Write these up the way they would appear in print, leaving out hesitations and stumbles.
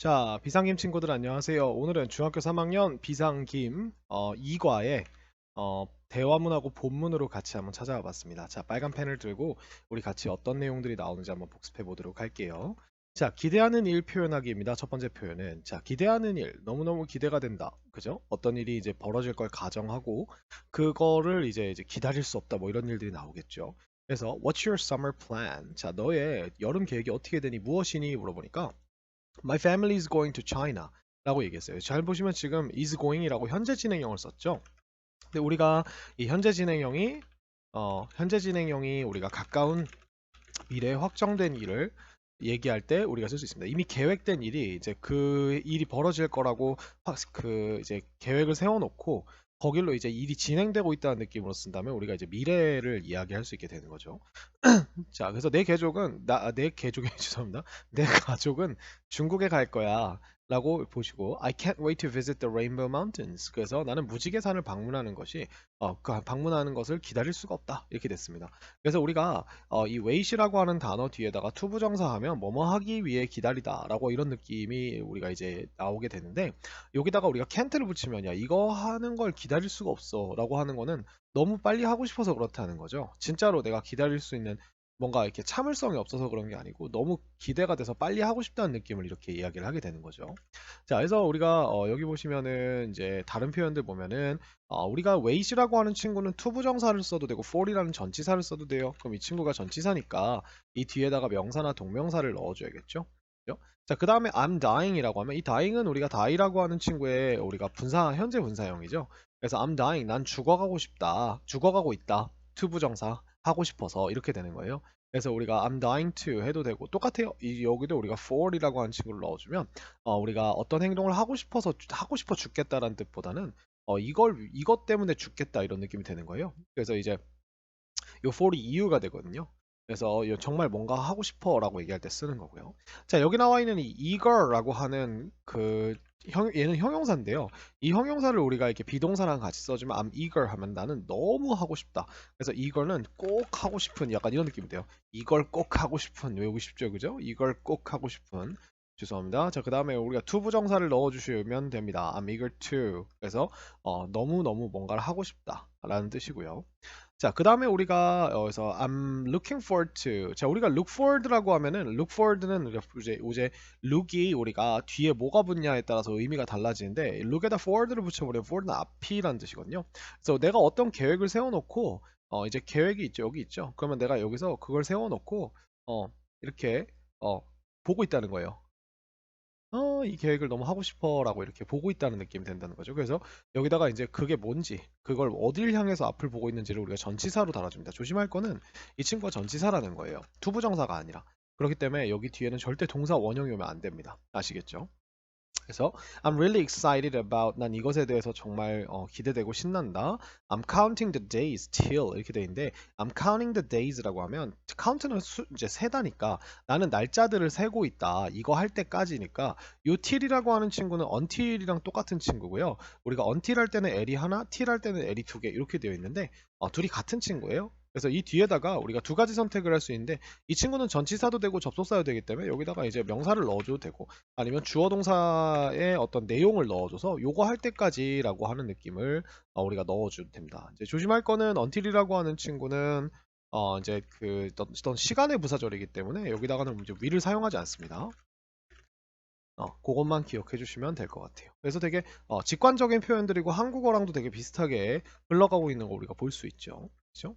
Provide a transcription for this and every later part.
자, 비상김 친구들 안녕하세요. 오늘은 중학교 3학년 비상김 2과의 대화문하고 본문으로 같이 한번 찾아와 봤습니다. 자, 빨간 펜을 들고 우리 같이 어떤 내용들이 나오는지 한번 복습해 보도록 할게요. 자, 기대하는 일 표현하기입니다. 첫 번째 표현은 자, 기대하는 일, 너무너무 기대가 된다. 그죠? 어떤 일이 이제 벌어질 걸 가정하고 그거를 이제 기다릴 수 없다. 뭐 이런 일들이 나오겠죠. 그래서 What's your summer plan? 자, 너의 여름 계획이 어떻게 되니? 무엇이니? 물어보니까 My family is going to China 라고 얘기했어요. 잘 보시면 지금 is going이라고 현재 진행형을 썼죠. 근데 우리가 이 현재 진행형이 우리가 가까운 미래에 확정된 일을 얘기할 때 우리가 쓸 수 있습니다. 이미 계획된 일이 이제 그 일이 벌어질 거라고 그 이제 계획을 세워놓고 거길로 이제 일이 진행되고 있다는 느낌으로 쓴다면 우리가 이제 미래를 이야기할 수 있게 되는 거죠. 자, 그래서 내 가족이 죄송합니다. 내 가족은 중국에 갈 거야. 라고 보시고 I can't wait to visit the Rainbow Mountains. 그래서 나는 무지개산을 방문하는 것이 방문하는 것을 기다릴 수가 없다. 이렇게 됐습니다. 그래서 우리가 이 wait이라고 하는 단어 뒤에다가 투부정사하면 뭐뭐 하기 위해 기다리다라고 이런 느낌이 우리가 이제 나오게 되는데 여기다가 우리가 can't를 붙이면 야 이거 하는 걸 기다릴 수가 없어라고 하는 거는 너무 빨리 하고 싶어서 그렇다는 거죠. 진짜로 내가 기다릴 수 있는 뭔가 이렇게 참을성이 없어서 그런 게 아니고 너무 기대가 돼서 빨리 하고 싶다는 느낌을 이렇게 이야기를 하게 되는 거죠. 자, 그래서 우리가 여기 보시면은 이제 다른 표현들 보면은 우리가 wait이라고 하는 친구는 투부정사를 써도 되고 for이라는 전치사를 써도 돼요. 그럼 이 친구가 전치사니까 이 뒤에다가 명사나 동명사를 넣어줘야겠죠. 그죠? 자, 그 다음에 I'm dying이라고 하면 이 dying은 우리가 die라고 하는 친구의 우리가 현재 분사형이죠. 그래서 I'm dying, 난 죽어가고 싶다, 죽어가고 있다, 투부정사 하고 싶어서 이렇게 되는 거예요. 그래서 우리가 I'm dying to 해도 되고 똑같아요. 여기도 우리가 for이라고 하는 친구를 넣어주면 우리가 어떤 행동을 하고 싶어 죽겠다라는 뜻보다는 이것 때문에 죽겠다 이런 느낌이 되는 거예요. 그래서 이제 요 for이 이유가 되거든요. 그래서 정말 뭔가 하고 싶어라고 얘기할 때 쓰는 거고요. 자, 여기 나와 있는 이 eager라고 하는 얘는 형용사인데요. 이 형용사를 우리가 이렇게 비동사랑 같이 써주면 I'm eager 하면 나는 너무 하고 싶다. 그래서 eager는 꼭 하고 싶은 약간 이런 느낌인데요. 이걸 꼭 하고 싶은 외우고 싶죠, 그죠? 이걸 꼭 하고 싶은 죄송합니다. 자, 그 다음에 우리가 to 부정사를 넣어주시면 됩니다. I'm eager to. 그래서 너무너무 뭔가를 하고 싶다 라는 뜻이고요. 자, 그 다음에 우리가 여기서 I'm looking forward to. 자, 우리가 look forward라고 하면은 look forward는 이제 look이 우리가 뒤에 뭐가 붙냐에 따라서 의미가 달라지는데 look에다 forward를 붙여버리면 forward는 앞이라는 뜻이거든요. 그래서 내가 어떤 계획을 세워놓고 이제 계획이 있죠, 여기 있죠. 그러면 내가 여기서 그걸 세워놓고 이렇게 보고 있다는 거예요. 이 계획을 너무 하고 싶어라고 이렇게 보고 있다는 느낌이 된다는 거죠. 그래서 여기다가 이제 그게 뭔지, 그걸 어딜 향해서 앞을 보고 있는지를 우리가 전치사로 달아줍니다. 조심할 거는 이 친구가 전치사라는 거예요. 투부정사가 아니라. 그렇기 때문에 여기 뒤에는 절대 동사 원형이 오면 안 됩니다. 아시겠죠? 그래서 I'm really excited about 난 이것에 대해서 정말 기대되고 신난다. I'm counting the days till 이렇게 돼 있는데 I'm counting the days라고 하면 count는 이제 세다니까 나는 날짜들을 세고 있다. 이거 할 때까지니까 요 till이라고 하는 친구는 until이랑 똑같은 친구고요. 우리가 until 할 때는 l이 하나, till 할 때는 l이 두 개 이렇게 되어 있는데 둘이 같은 친구예요. 그래서 이 뒤에다가 우리가 두 가지 선택을 할 수 있는데 이 친구는 전치사도 되고 접속사도 되기 때문에 여기다가 이제 명사를 넣어줘도 되고 아니면 주어 동사의 어떤 내용을 넣어줘서 요거 할 때까지라고 하는 느낌을 우리가 넣어줘도 됩니다. 이제 조심할 거는 until이라고 하는 친구는 이제 어떤 시간의 부사절이기 때문에 여기다가는 이제 will을 사용하지 않습니다. 그것만 기억해 주시면 될 것 같아요. 그래서 되게 직관적인 표현들이고 한국어랑도 되게 비슷하게 흘러가고 있는 거 우리가 볼 수 있죠. 그렇죠?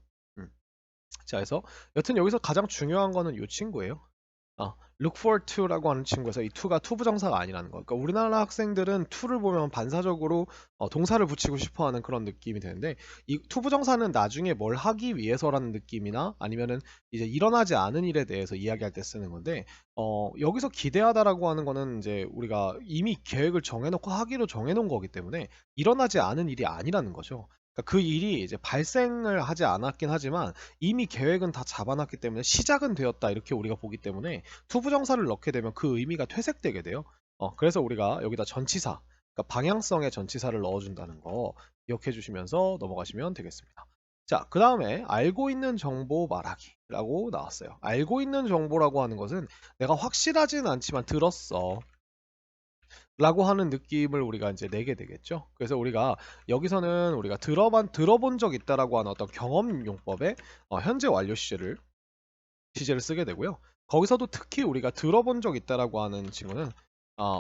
자, 그래서 여튼 여기서 가장 중요한 거는 이 친구예요. look forward to라고 하는 친구에서 이 to가 투부정사가 아니라는 거. 그러니까 우리나라 학생들은 to를 보면 반사적으로 동사를 붙이고 싶어하는 그런 느낌이 되는데 이 투부정사는 나중에 뭘 하기 위해서라는 느낌이나 아니면은 이제 일어나지 않은 일에 대해서 이야기할 때 쓰는 건데 여기서 기대하다라고 하는 거는 이제 우리가 이미 계획을 정해놓고 하기로 정해놓은 거기 때문에 일어나지 않은 일이 아니라는 거죠. 그러니까 그 일이 이제 발생을 하지 않았긴 하지만 이미 계획은 다 잡아놨기 때문에 시작은 되었다 이렇게 우리가 보기 때문에 투부정사를 넣게 되면 그 의미가 퇴색되게 돼요. 그래서 우리가 여기다 전치사, 그러니까 방향성의 전치사를 넣어준다는 거 기억해 주시면서 넘어가시면 되겠습니다. 자, 그 다음에 알고 있는 정보 말하기라고 나왔어요. 알고 있는 정보라고 하는 것은 내가 확실하진 않지만 들었어. 라고 하는 느낌을 우리가 이제 내게 되겠죠. 그래서 우리가 여기서는 우리가 들어본 적 있다라고 하는 어떤 경험 용법에 현재 완료 시제를 쓰게 되고요. 거기서도 특히 우리가 들어본 적 있다라고 하는 친구는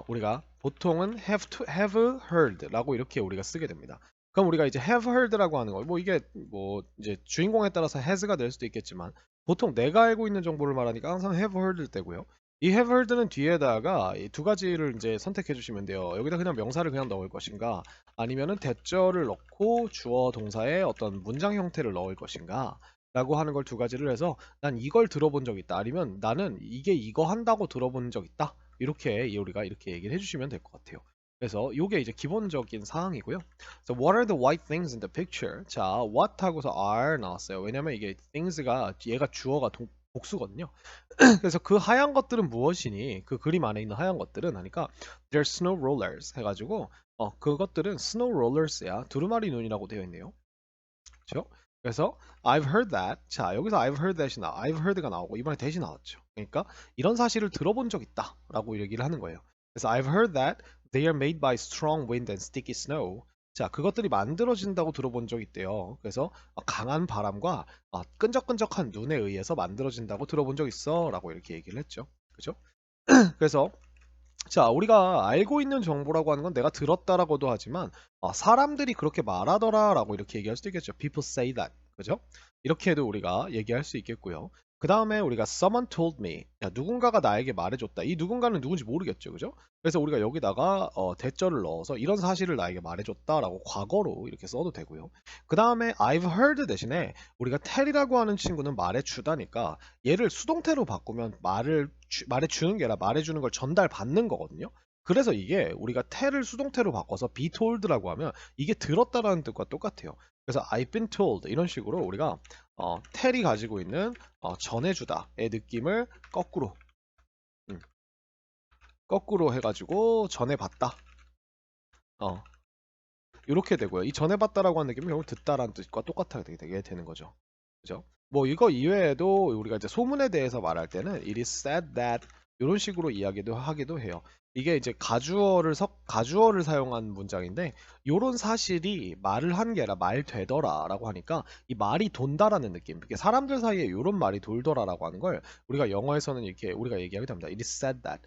우리가 보통은 have heard라고 이렇게 우리가 쓰게 됩니다. 그럼 우리가 이제 have heard라고 하는 거, 뭐 이게 뭐 이제 주인공에 따라서 has가 될 수도 있겠지만 보통 내가 알고 있는 정보를 말하니까 항상 have heard일 때고요. 이 have heard는 뒤에다가 이 두 가지를 이제 선택해 주시면 돼요. 여기다 그냥 명사를 그냥 넣을 것인가, 아니면은 대절을 넣고 주어 동사의 어떤 문장 형태를 넣을 것인가 라고 하는 걸 두 가지를 해서 난 이걸 들어본 적 있다, 아니면 나는 이거 한다고 들어본 적 있다, 이렇게 우리가 이렇게 얘기를 해주시면 될 것 같아요. 그래서 이게 이제 기본적인 사항이고요. So what are the white things in the picture? 자, what 하고서 are 나왔어요. 왜냐면 이게 things가 얘가 주어가 복수거든요. 그래서 그 하얀 것들은 무엇이니? 그 그림 안에 있는 하얀 것들은 하니까 they're snow rollers 해가지고 그것들은 snow rollers야. 두루마리 눈이라고 되어 있네요. 그렇죠? 그래서 I've heard that. 자, 여기서 I've heard that이 I've heard가 나오고 이번에 that이 나왔죠. 그러니까 이런 사실을 들어본 적 있다라고 얘기를 하는 거예요. 그래서 I've heard that they are made by strong wind and sticky snow. 자, 그것들이 만들어진다고 들어본 적 있대요. 그래서 강한 바람과 끈적끈적한 눈에 의해서 만들어진다고 들어본 적 있어라고 이렇게 얘기를 했죠. 그죠? 그래서 자, 우리가 알고 있는 정보라고 하는 건 내가 들었다라고도 하지만 사람들이 그렇게 말하더라라고 이렇게 얘기할 수도 있겠죠. People say that. 그죠? 이렇게도 우리가 얘기할 수 있겠고요. 그 다음에 우리가 someone told me. 야, 누군가가 나에게 말해줬다. 이 누군가는 누군지 모르겠죠. 그죠? 그래서 우리가 여기다가 대절을 넣어서 이런 사실을 나에게 말해줬다라고 과거로 이렇게 써도 되고요. 그 다음에 I've heard 대신에 우리가 tell이라고 하는 친구는 말해주다니까 얘를 수동태로 바꾸면 말해주는 게 아니라 말해주는 걸 전달받는 거거든요. 그래서 이게 우리가 tell을 수동태로 바꿔서 be told라고 하면 이게 들었다라는 뜻과 똑같아요. 그래서 I've been told 이런 식으로 우리가 tell이 가지고 있는 전해주다의 느낌을 음, 거꾸로 해가지고 전해봤다. 이렇게 되고요. 이 전해봤다라고 하는 느낌은 결국 듣다라는 뜻과 똑같게 되는 거죠. 그죠? 뭐 이거 이외에도 우리가 이제 소문에 대해서 말할 때는 it is said that 이런 식으로 이야기도 하기도 해요. 이게 이제 가주어를 사용한 문장인데 요런 사실이 말을 한 게 아니라 말 되더라라고 하니까 이 말이 돈다라는 느낌. 이게 사람들 사이에 요런 말이 돌더라라고 하는 걸 우리가 영어에서는 이렇게 우리가 얘기하게 됩니다. It is said that.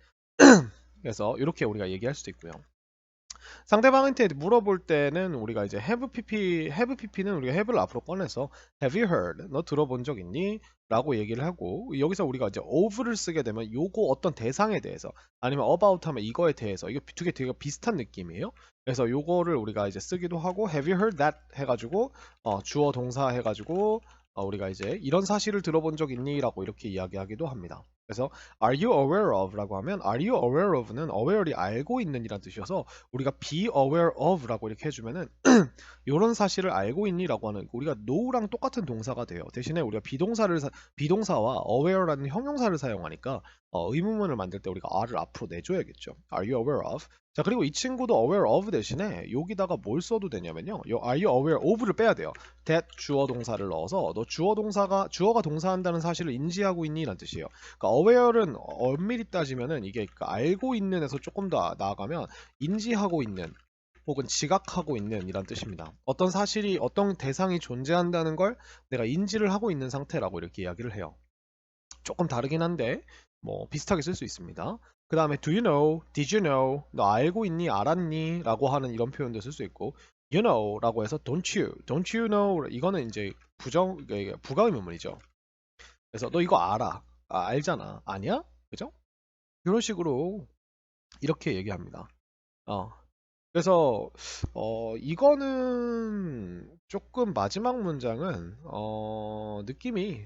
그래서 이렇게 우리가 얘기할 수도 있고요. 상대방한테 물어볼 때는 우리가 이제 have pp는 우리가 have를 앞으로 꺼내서 have you heard? 너 들어본 적 있니? 라고 얘기를 하고 여기서 우리가 이제 of를 쓰게 되면 요거 어떤 대상에 대해서 아니면 about 하면 이거에 대해서 이게 두 개 되게 비슷한 느낌이에요. 그래서 요거를 우리가 이제 쓰기도 하고 have you heard that 해가지고 주어 동사 해가지고 우리가 이제 이런 사실을 들어본 적 있니? 라고 이렇게 이야기하기도 합니다. 그래서 are you aware of? 라고 하면 are you aware of는 aware이 알고 있는 이란 뜻이어서 우리가 be aware of 라고 이렇게 해주면은 이런 사실을 알고 있니? 라고 하는 우리가 know랑 똑같은 동사가 돼요. 대신에 우리가 비동사와 aware라는 형용사를 사용하니까 의문문을 만들 때 우리가 are를 앞으로 내줘야겠죠. Are you aware of? 자, 그리고 이 친구도 aware of 대신에 여기다가 뭘 써도 되냐면요. are you aware of를 빼야 돼요. that 주어 동사를 넣어서 너 주어가 동사한다는 사실을 인지하고 있니? 라는 뜻이에요. 그러니까 aware는 엄밀히 따지면은 이게 알고 있는에서 조금 더 나아가면 인지하고 있는 혹은 지각하고 있는 이란 뜻입니다. 어떤 사실이 어떤 대상이 존재한다는 걸 내가 인지를 하고 있는 상태라고 이렇게 이야기를 해요. 조금 다르긴 한데 뭐 비슷하게 쓸 수 있습니다. 그 다음에 do you know, did you know, 너 알고 있니, 알았니 라고 하는 이런 표현도 쓸 수 있고 you know 라고 해서 don't you know 이거는 이제 부가 의문문이죠. 그래서 너 이거 알아, 알잖아, 아니야? 그죠? 이런 식으로 이렇게 얘기합니다. 어, 그래서 이거는 조금 마지막 문장은 느낌이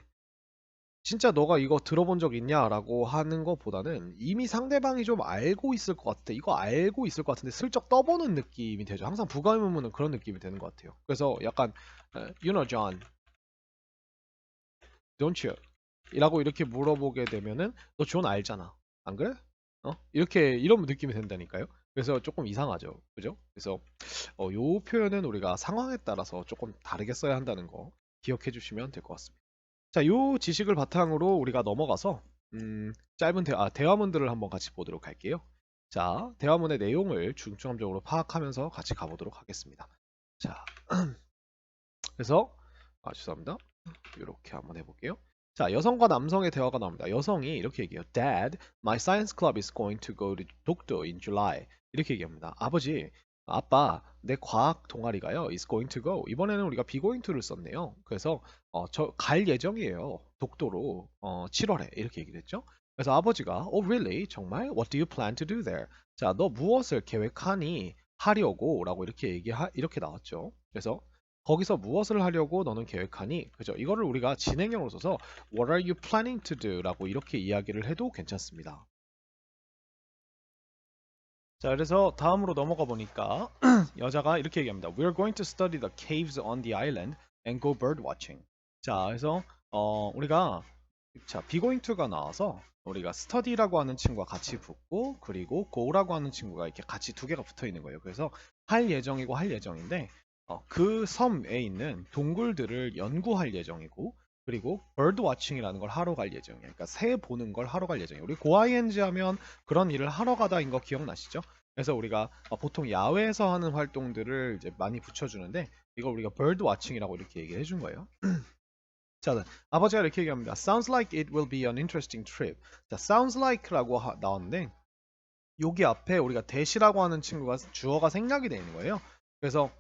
진짜 너가 이거 들어본 적 있냐라고 하는 것보다는 이미 상대방이 좀 알고 있을 것 같아. 이거 알고 있을 것 같은데 슬쩍 떠보는 느낌이 되죠. 항상 부가의문문은 그런 느낌이 되는 것 같아요. 그래서 약간 You know John, don't you? 이라고 이렇게 물어보게 되면은 너 존 알잖아. 안 그래? 이렇게 이런 느낌이 된다니까요. 그래서 조금 이상하죠. 그죠? 그래서 요 표현은 우리가 상황에 따라서 조금 다르게 써야 한다는 거 기억해 주시면 될 것 같습니다. 자, 요 지식을 바탕으로 우리가 넘어가서 짧은 대화문들을 한번 같이 보도록 할게요. 자, 대화문의 내용을 중점적으로 파악하면서 같이 가보도록 하겠습니다. 자, 그래서 죄송합니다. 이렇게 한번 해볼게요. 자, 여성과 남성의 대화가 나옵니다. 여성이 이렇게 얘기해요. Dad, my science club is going to go to Dokdo in July. 이렇게 얘기합니다. 아버지, 아빠, 내 과학 동아리가요. is going to go. 이번에는 우리가 be going to를 썼네요. 그래서 저 갈 예정이에요. 독도로 7월에 이렇게 얘기를 했죠. 그래서 아버지가 Oh really? 정말? What do you plan to do there? 자, 너 무엇을 계획하니? 하려고 라고 이렇게 나왔죠. 그래서 거기서 무엇을 하려고 너는 계획하니? 그죠? 이거를 우리가 진행형으로 써서 What are you planning to do? 라고 이렇게 이야기를 해도 괜찮습니다. 자, 그래서 다음으로 넘어가 보니까 여자가 이렇게 얘기합니다. We're going to study the caves on the island and go bird watching. 자, 그래서 우리가 be going to가 나와서 우리가 study라고 하는 친구가 같이 붙고 그리고 go라고 하는 친구가 이렇게 같이 두 개가 붙어 있는 거예요. 그래서 할 예정이고 할 예정인데 그 섬에 있는 동굴들을 연구할 예정이고 그리고 bird watching이라는 걸 하러 갈 예정이에요. 그러니까 새 보는 걸 하러 갈 예정이에요. 우리 going 하면 그런 일을 하러 가다인 거 기억나시죠? 그래서 우리가 보통 야외에서 하는 활동들을 이제 많이 붙여주는데 이걸 우리가 bird watching이라고 이렇게 얘기를 해준 거예요. 자, 아버지가 이렇게 얘기합니다. Sounds like it will be an interesting trip. 자, sounds like라고 나왔는데 여기 앞에 우리가 that이라고 하는 친구가 주어가 생략이 되어 있는 거예요. 그래서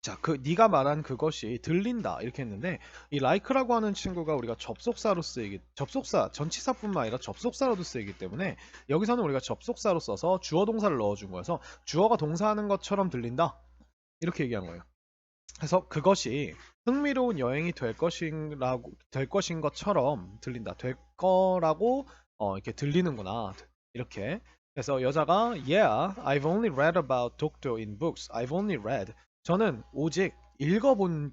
자, 네가 말한 그것이 들린다 이렇게 했는데 이 like라고 하는 친구가 우리가 접속사 전치사뿐만 아니라 접속사로도 쓰이기 때문에 여기서는 우리가 접속사로 써서 주어 동사를 넣어준 거여서 주어가 동사하는 것처럼 들린다 이렇게 얘기한 거예요. 그래서 그것이 흥미로운 여행이 될 것인 것처럼 들린다. 될 거라고 이렇게 들리는구나. 이렇게. 그래서 여자가 Yeah, I've only read about Dokdo in books. I've only read. 저는 오직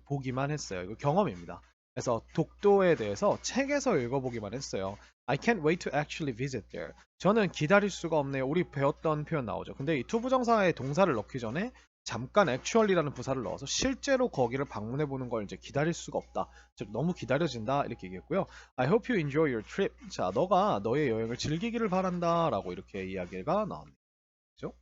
보기만 했어요. 이거 경험입니다. 그래서 독도에 대해서 책에서 읽어보기만 했어요. I can't wait to actually visit there. 저는 기다릴 수가 없네요. 우리 배웠던 표현 나오죠. 근데 이 투부정사에 동사를 넣기 전에 잠깐 actually라는 부사를 넣어서 실제로 거기를 방문해 보는 걸 이제 기다릴 수가 없다. 즉 너무 기다려진다 이렇게 얘기했고요. I hope you enjoy your trip. 자, 너가 너의 여행을 즐기기를 바란다라고 이렇게 이야기가 나옵니다. 그죠?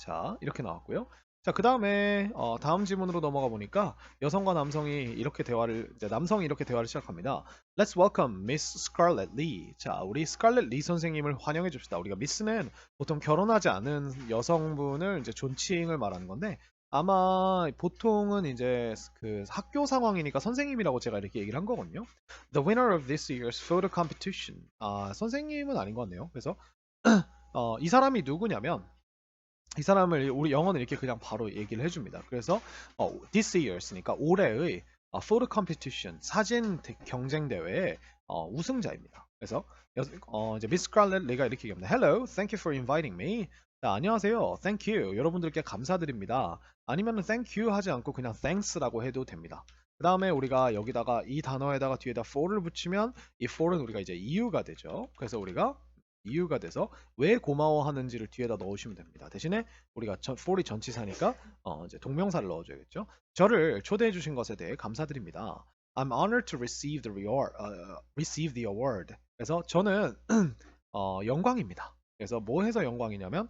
자, 이렇게 나왔고요. 자, 그 다음에 다음 지문으로 넘어가 보니까 여성과 남성이 이제 남성이 이렇게 대화를 시작합니다. Let's welcome Miss Scarlett Lee. 자, 우리 스칼렛 리 선생님을 환영해 줍시다. 우리가 미스는 보통 결혼하지 않은 여성분을 이제 존칭을 말하는 건데 아마 보통은 이제 그 학교 상황이니까 선생님이라고 제가 이렇게 얘기를 한 거거든요. The winner of this year's photo competition. 선생님은 아닌 것 같네요. 그래서 이 사람이 누구냐면 이 사람을 우리 영어는 이렇게 그냥 바로 얘기를 해줍니다. 그래서 this year's니까 올해의 photo competition 사진 경쟁 대회의 우승자입니다. 그래서 이제 미스 스칼렛 리가 이렇게 얘기합니다. Hello, thank you for inviting me. 자, 안녕하세요, thank you. 여러분들께 감사드립니다. 아니면 thank you 하지 않고 그냥 thanks라고 해도 됩니다. 그 다음에 우리가 여기다가 이 단어에다가 뒤에다 for를 붙이면 이 for는 우리가 이제 이유가 되죠. 그래서 우리가 이유가 돼서 왜 고마워하는지를 뒤에다 넣으시면 됩니다. 대신에 우리가 for이 전치사니까 이제 동명사를 넣어줘야겠죠. 저를 초대해 주신 것에 대해 감사드립니다. I'm honored to receive the award. 그래서 저는 영광입니다. 그래서 뭐 해서 영광이냐면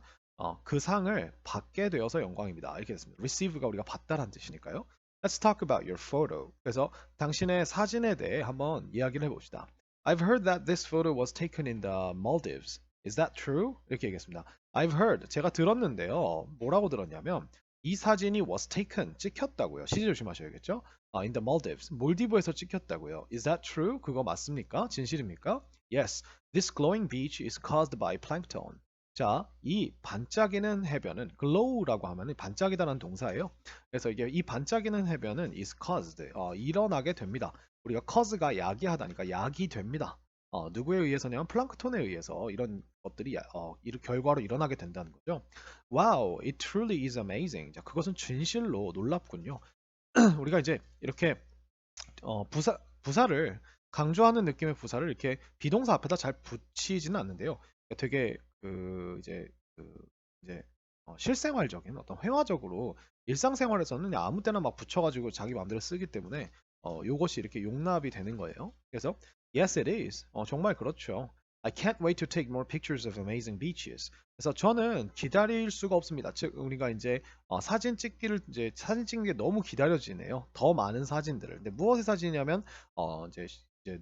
그 상을 받게 되어서 영광입니다. 이렇게 됐습니다. receive가 우리가 받다라는 뜻이니까요. Let's talk about your photo. 그래서 당신의 사진에 대해 한번 이야기를 해봅시다. I've heard that this photo was taken in the Maldives. Is that true? 이렇게 얘기했습니다. I've heard. 제가 들었는데요. 뭐라고 들었냐면 이 사진이 was taken. 찍혔다고요. 시제 조심하셔야겠죠? In the Maldives. 몰디브에서 찍혔다고요. Is that true? 그거 맞습니까? 진실입니까? Yes. This glowing beach is caused by plankton. 자, 이 반짝이는 해변은 glow라고 하면 반짝이다라는 동사예요. 그래서 이게 이 반짝이는 해변은 is caused. 일어나게 됩니다. 우리가 cause가 야기하다니까 약이 됩니다. 누구에 의해서냐면 플랑크톤에 의해서 이런 것들이 결과로 일어나게 된다는 거죠. Wow, it truly is amazing. 자, 그것은 진실로 놀랍군요. 우리가 이제 이렇게 부사를 강조하는 느낌의 부사를 이렇게 비동사 앞에다 잘 붙이지는 않는데요. 되게 이제 실생활적인 어떤 회화적으로 일상생활에서는 그냥 아무 때나 막 붙여가지고 자기 마음대로 쓰기 때문에 요것이 이렇게 용납이 되는 거예요. 그래서 yes it is. 정말 그렇죠. I can't wait to take more pictures of amazing beaches. 그래서 저는 기다릴 수가 없습니다. 즉 우리가 이제 사진 찍기를 이제 사진 찍는 게 너무 기다려지네요. 더 많은 사진들을. 근데 무엇의 사진이냐면 이제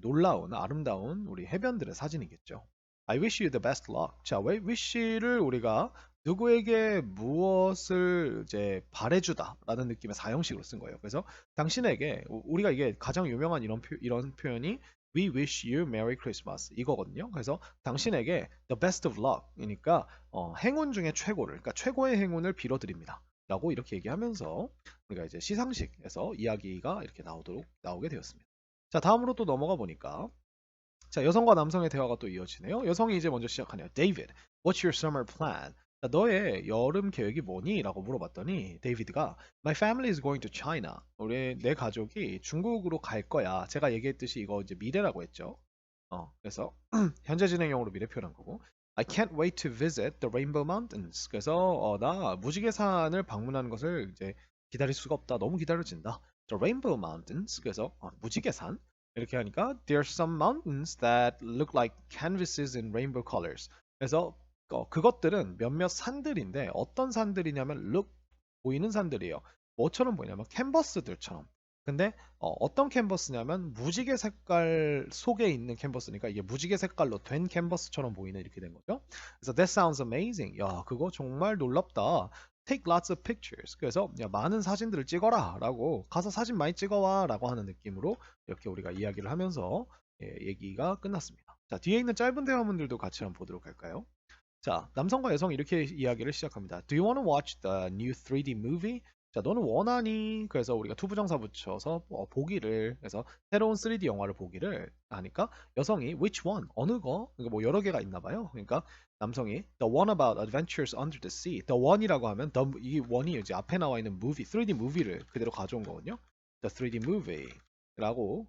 놀라운 아름다운 우리 해변들의 사진이겠죠. I wish you the best luck. 자, 왜 wish를 우리가 누구에게 무엇을 이제 바래주다라는 느낌의 사형식으로 쓴 거예요. 그래서 당신에게 우리가 이게 가장 유명한 이런 표현이 We wish you Merry Christmas 이거거든요. 그래서 당신에게 the best of luck이니까 행운 중에 최고를, 그러니까 최고의 행운을 빌어드립니다. 라고 이렇게 얘기하면서 우리가 이제 시상식에서 이야기가 이렇게 나오게 되었습니다. 자, 다음으로 또 넘어가 보니까 자, 여성과 남성의 대화가 또 이어지네요. 여성이 이제 먼저 시작하네요. David, what's your summer plan? 자, 너의 여름 계획이 뭐니? 라고 물어봤더니 데이비드가 My family is going to China. 내 가족이 중국으로 갈 거야. 제가 얘기했듯이 이거 이제 미래라고 했죠. 그래서 현재 진행형으로 미래 표현한 거고 I can't wait to visit the Rainbow Mountains. 그래서 나 무지개산을 방문하는 것을 이제 기다릴 수가 없다. 너무 기다려진다. The Rainbow Mountains. 그래서 무지개산 이렇게 하니까 There are some mountains that look like canvases in rainbow colors. 그래서 그것들은 몇몇 산들인데 어떤 산들이냐면 look 보이는 산들이에요. 뭐처럼 보이냐면 캔버스들처럼. 근데 어떤 캔버스냐면 무지개 색깔 속에 있는 캔버스니까 이게 무지개 색깔로 된 캔버스처럼 보이는 이렇게 된 거죠. 그래서 That sounds amazing. 야, 그거 정말 놀랍다. Take lots of pictures. 그래서 야, 많은 사진들을 찍어라 라고 가서 사진 많이 찍어와 라고 하는 느낌으로 이렇게 우리가 이야기를 하면서 얘기가 끝났습니다. 자, 뒤에 있는 짧은 대화문들도 같이 한번 보도록 할까요? 자, 남성과 여성이 이렇게 이야기를 시작합니다. Do you want to watch the new 3D movie? 자, 너는 원하니? 그래서 우리가 투부정사 붙여서 보기를 그래서 새로운 3D 영화를 보기를 하니까 여성이 which one? 어느 거? 그러니까 뭐 여러 개가 있나 봐요. 그러니까 남성이 the one about adventures under the sea. the one이라고 하면 이 one이 이제 앞에 나와 있는 movie, 3D movie를 그대로 가져온 거거든요. the 3D movie라고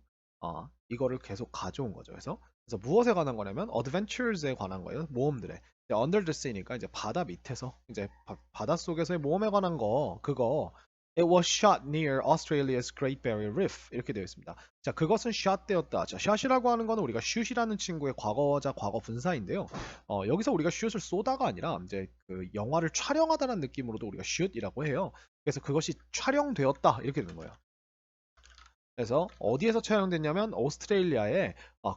이거를 계속 가져온 거죠. 그래서 무엇에 관한 거냐면 adventures에 관한 거예요. 모험들에. under the sea니까 이제 바다 밑에서 이제 바다 속에서의 모험에 관한 거 그거 It was shot near Australia's Great Barrier Reef 이렇게 되어 있습니다. 자, 그것은 shot 되었다. 자, shot이라고 하는 거는 우리가 shoot이라는 친구의 과거자 과거 분사인데요. 여기서 우리가 shoot을 쏘다가 아니라 이제 그 영화를 촬영하다는 느낌으로도 우리가 shoot이라고 해요. 그래서 그것이 촬영되었다 이렇게 되는 거예요. 그래서 어디에서 촬영됐냐면 오스트레일리아의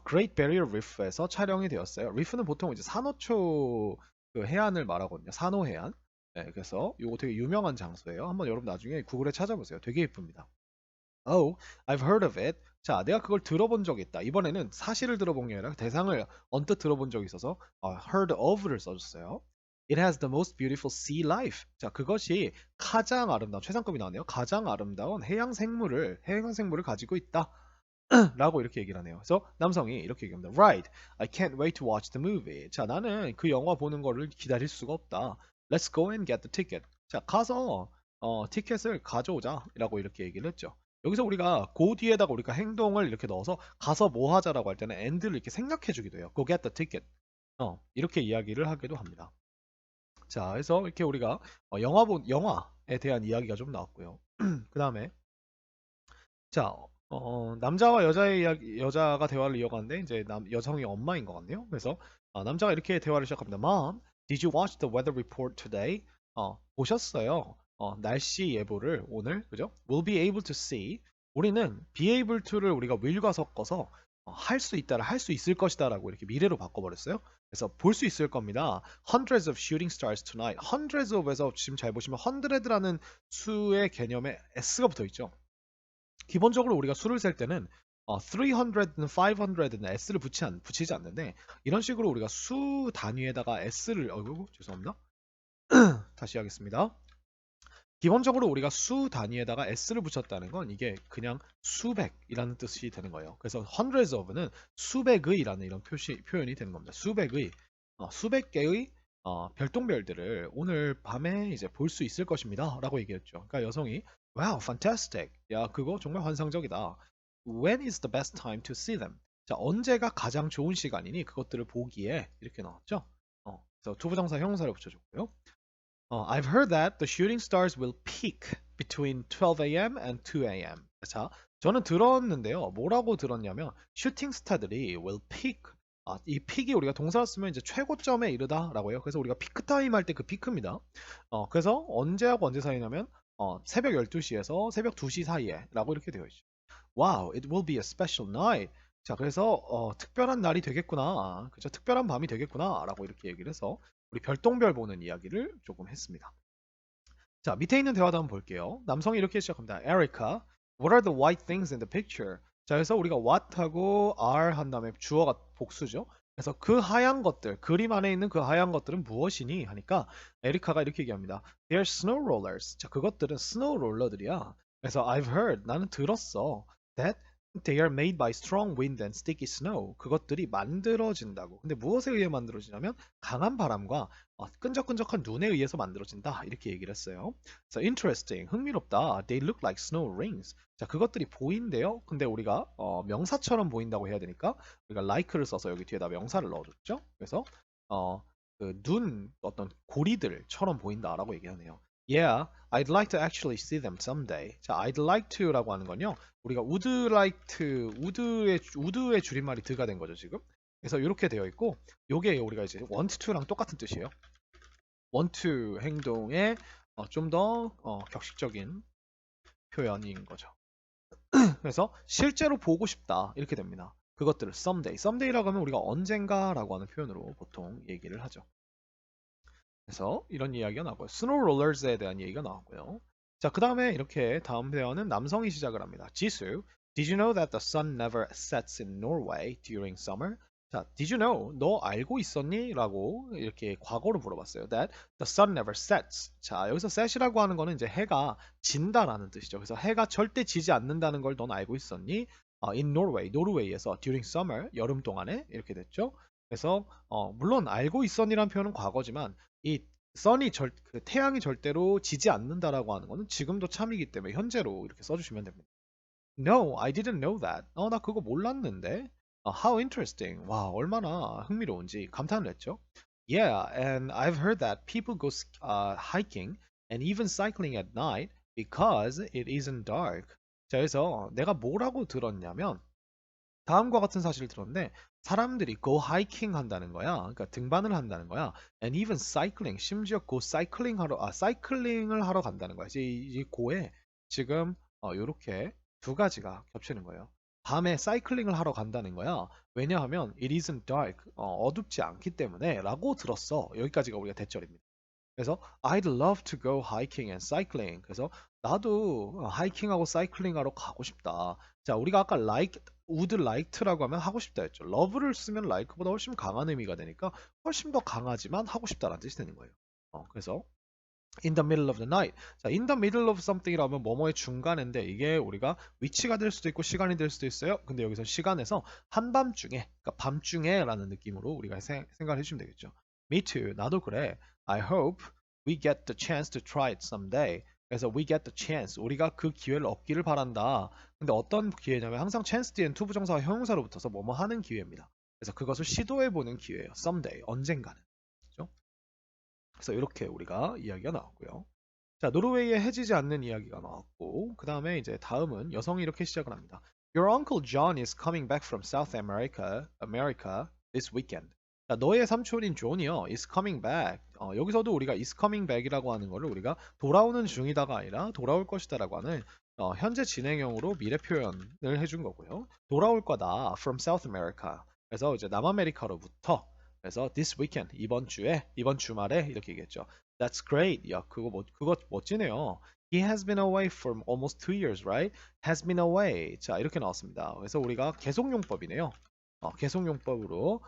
Great Barrier Reef에서 촬영이 되었어요. 리프는 보통 이제 산호초 그 해안을 말하거든요. 산호 해안. 네, 그래서 이거 되게 유명한 장소예요. 한번 여러분 나중에 구글에 찾아보세요. 되게 예쁩니다. Oh, I've heard of it. 자, 내가 그걸 들어본 적이 있다. 이번에는 사실을 들어본 게 아니라 대상을 언뜻 들어본 적이 있어서 heard of를 써줬어요. It has the most beautiful sea life. 자, 그것이 가장 아름다운 최상급이 나왔네요. 가장 아름다운 해양 생물을 가지고 있다. 라고 이렇게 얘기를 하네요. 그래서 남성이 이렇게 얘기합니다. Right, I can't wait to watch the movie. 자, 나는 그 영화 보는 거를 기다릴 수가 없다. Let's go and get the ticket. 자, 가서 티켓을 가져오자라고 이렇게 얘기를 했죠. 여기서 우리가 그 뒤에다가 우리가 행동을 이렇게 넣어서 가서 뭐 하자라고 할 때는 and를 이렇게 생략해 주기도 해요. Go get the ticket. 이렇게 이야기를 하기도 합니다. 자, 그래서 이렇게 우리가 영화에 대한 이야기가 좀 나왔고요. 그 다음에 자, 남자와 여자가 대화를 이어가는데 이제 여성이 엄마인 것 같네요. 그래서 남자가 이렇게 대화를 시작합니다. Mom, did you watch the weather report today? 보셨어요? 날씨 예보를 오늘, 그죠? We'll be able to see. 우리는 be able to를 우리가 will과 섞어서 할 수 있다를 할 수 있을 것이다라고 이렇게 미래로 바꿔버렸어요. 그래서 볼 수 있을 겁니다. Hundreds of shooting stars tonight. Hundreds of에서 지금 잘 보시면 hundred라는 수의 개념에 s가 붙어 있죠. 기본적으로 우리가 수를 셀 때는 300는 500는 s를 붙이지 않는데 이런 식으로 우리가 수 단위에다가 s를 죄송합니다. 다시 하겠습니다. 기본적으로 우리가 수 단위에다가 s를 붙였다는 건 이게 그냥 수백이라는 뜻이 되는 거예요. 그래서 hundreds of는 수백의라는 이런 표현이 되는 겁니다. 수백 개의 별똥별들을 오늘 밤에 이제 볼 수 있을 것입니다. 라고 얘기했죠. 그러니까 여성이 Wow, fantastic. 야, 그거 정말 환상적이다. When is the best time to see them? 자, 언제가 가장 좋은 시간이니 그것들을 보기에 이렇게 나왔죠. 그래서 투부정사 형용사를 붙여줬고요. I've heard that the shooting stars will peak between 12 a.m. and 2 a.m. 자, 저는 들었는데요. 뭐라고 들었냐면 슈팅 스타들이 will peak 이 픽이 우리가 동사로 쓰면 이제 최고점에 이르다라고 해요. 그래서 우리가 피크 타임 할 때 그 피크입니다. 그래서 언제하고 언제 사이냐면 새벽 12시에서 새벽 2시 사이에라고 이렇게 되어 있죠. Wow, it will be a special night. 자, 그래서 특별한 날이 되겠구나. 그죠? 특별한 밤이 되겠구나라고 이렇게 얘기를 해서 우리 별똥별 보는 이야기를 조금 했습니다. 자, 밑에 있는 대화도 한번 볼게요. 남성이 이렇게 시작합니다. Erica, what are the white things in the picture? 자, 그래서 우리가 what하고 are 한 다음에 주어가 복수죠. 그래서 그 하얀 것들, 그림 안에 있는 그 하얀 것들은 무엇이니? 하니까 에리카가 이렇게 얘기합니다. They're snow rollers. 자, 그것들은 스노우 롤러들이야. 그래서 I've heard, 나는 들었어. That they are made by strong wind and sticky snow. 그것들이 만들어진다고. 근데 무엇에 의해 만들어지냐면 강한 바람과 끈적끈적한 눈에 의해서 만들어진다. 이렇게 얘기를 했어요. 그래서 interesting, 흥미롭다. They look like snow rings. 자, 그것들이 보인대요. 근데 우리가 명사처럼 보인다고 해야 되니까 우리가 like를 써서 여기 뒤에다 명사를 넣어줬죠. 그래서 그눈 어떤 고리들처럼 보인다라고 얘기하네요. Yeah, I'd like to actually see them someday. 자, I'd like to라고 하는 건요. 우리가 would like to, would의 줄임말이 드가 된 거죠, 지금. 그래서 이렇게 되어 있고, 요게 우리가 이제 want to랑 똑같은 뜻이에요. want to 행동의 좀 더 격식적인 표현인 거죠. 그래서 실제로 보고 싶다 이렇게 됩니다. 그것들을 someday, someday라고 하면 우리가 언젠가라고 하는 표현으로 보통 얘기를 하죠. 그래서 이런 이야기가 나오고요. 스노우 롤러즈에 대한 얘기가 나왔고요. 자, 그 다음에 이렇게 다음 대화는 남성이 시작을 합니다. 지수, Did you know that the sun never sets in Norway during summer? 자, Did you know? 너 알고 있었니? 라고 이렇게 과거로 물어봤어요. That the sun never sets. 자, 여기서 set이라고 하는 거는 이제 해가 진다라는 뜻이죠. 그래서 해가 절대 지지 않는다는 걸 넌 알고 있었니? In Norway, 노르웨이에서 during summer, 여름 동안에 이렇게 됐죠. 그래서 물론 알고 있었니라는 표현은 과거지만 이 그 태양이 절대로 지지 않는다라고 하는 거는 지금도 참이기 때문에 현재로 이렇게 써주시면 됩니다. No, I didn't know that. 나 그거 몰랐는데. How interesting. 와, 얼마나 흥미로운지 감탄을 했죠. Yeah, and I've heard that people go hiking and even cycling at night because it isn't dark. 자, 그래서 내가 뭐라고 들었냐면 다음과 같은 사실을 들었는데 사람들이 go hiking 한다는 거야. 그러니까 등반을 한다는 거야. And even cycling, 심지어 go cycling 사이클링을 하러 간다는 거야. 이 go에 지금 요렇게 두 가지가 겹치는 거예요. 밤에 사이클링을 하러 간다는 거야. 왜냐하면 it isn't dark, 어둡지 않기 때문에 라고 들었어. 여기까지가 우리가 대절입니다. 그래서 I'd love to go hiking and cycling. 그래서 나도 하이킹하고 사이클링하러 가고 싶다. 자, 우리가 아까 would like라고 하면 하고 싶다 했죠. love를 쓰면 like보다 훨씬 강한 의미가 되니까 훨씬 더 강하지만 하고 싶다라는 뜻이 되는 거예요. 그래서 in the middle of the night. 자, in the middle of something이라면 뭐뭐의 중간인데 이게 우리가 위치가 될 수도 있고 시간이 될 수도 있어요. 근데 여기서 시간에서 한밤중에, 그러니까 밤중에라는 느낌으로 우리가 생각을 해주시면 되겠죠. Me too. 나도 그래. I hope we get the chance to try it someday. 그래서 we get the chance. 우리가 그 기회를 얻기를 바란다. 근데 어떤 기회냐면 항상 chance 뒤엔 투부정사와 형용사로 붙어서 뭐뭐 하는 기회입니다. 그래서 그것을 시도해보는 기회예요. someday. 언젠가는. 그렇죠? 그래서 이렇게 우리가 이야기가 나왔고요. 자, 노르웨이에 해지지 않는 이야기가 나왔고, 그 다음에 이제 다음은 여성이 이렇게 시작을 합니다. Your uncle John is coming back from South America this weekend. 자, 너의 삼촌인 존이요, is coming back. 여기서도 우리가 is coming back이라고 하는 거를 우리가 돌아오는 중이다가 아니라 돌아올 것이다라고 하는 현재 진행형으로 미래 표현을 해준 거고요. 돌아올 거다 from South America. 그래서 이제 남아메리카로부터 그래서 this weekend 이번 주말에 이렇게 얘기했죠. That's great. 야, 그거 멋지네요. He has been away for almost 2 years, right? Has been away. 자, 이렇게 나왔습니다. 그래서 우리가 계속용법이네요. 계속용법으로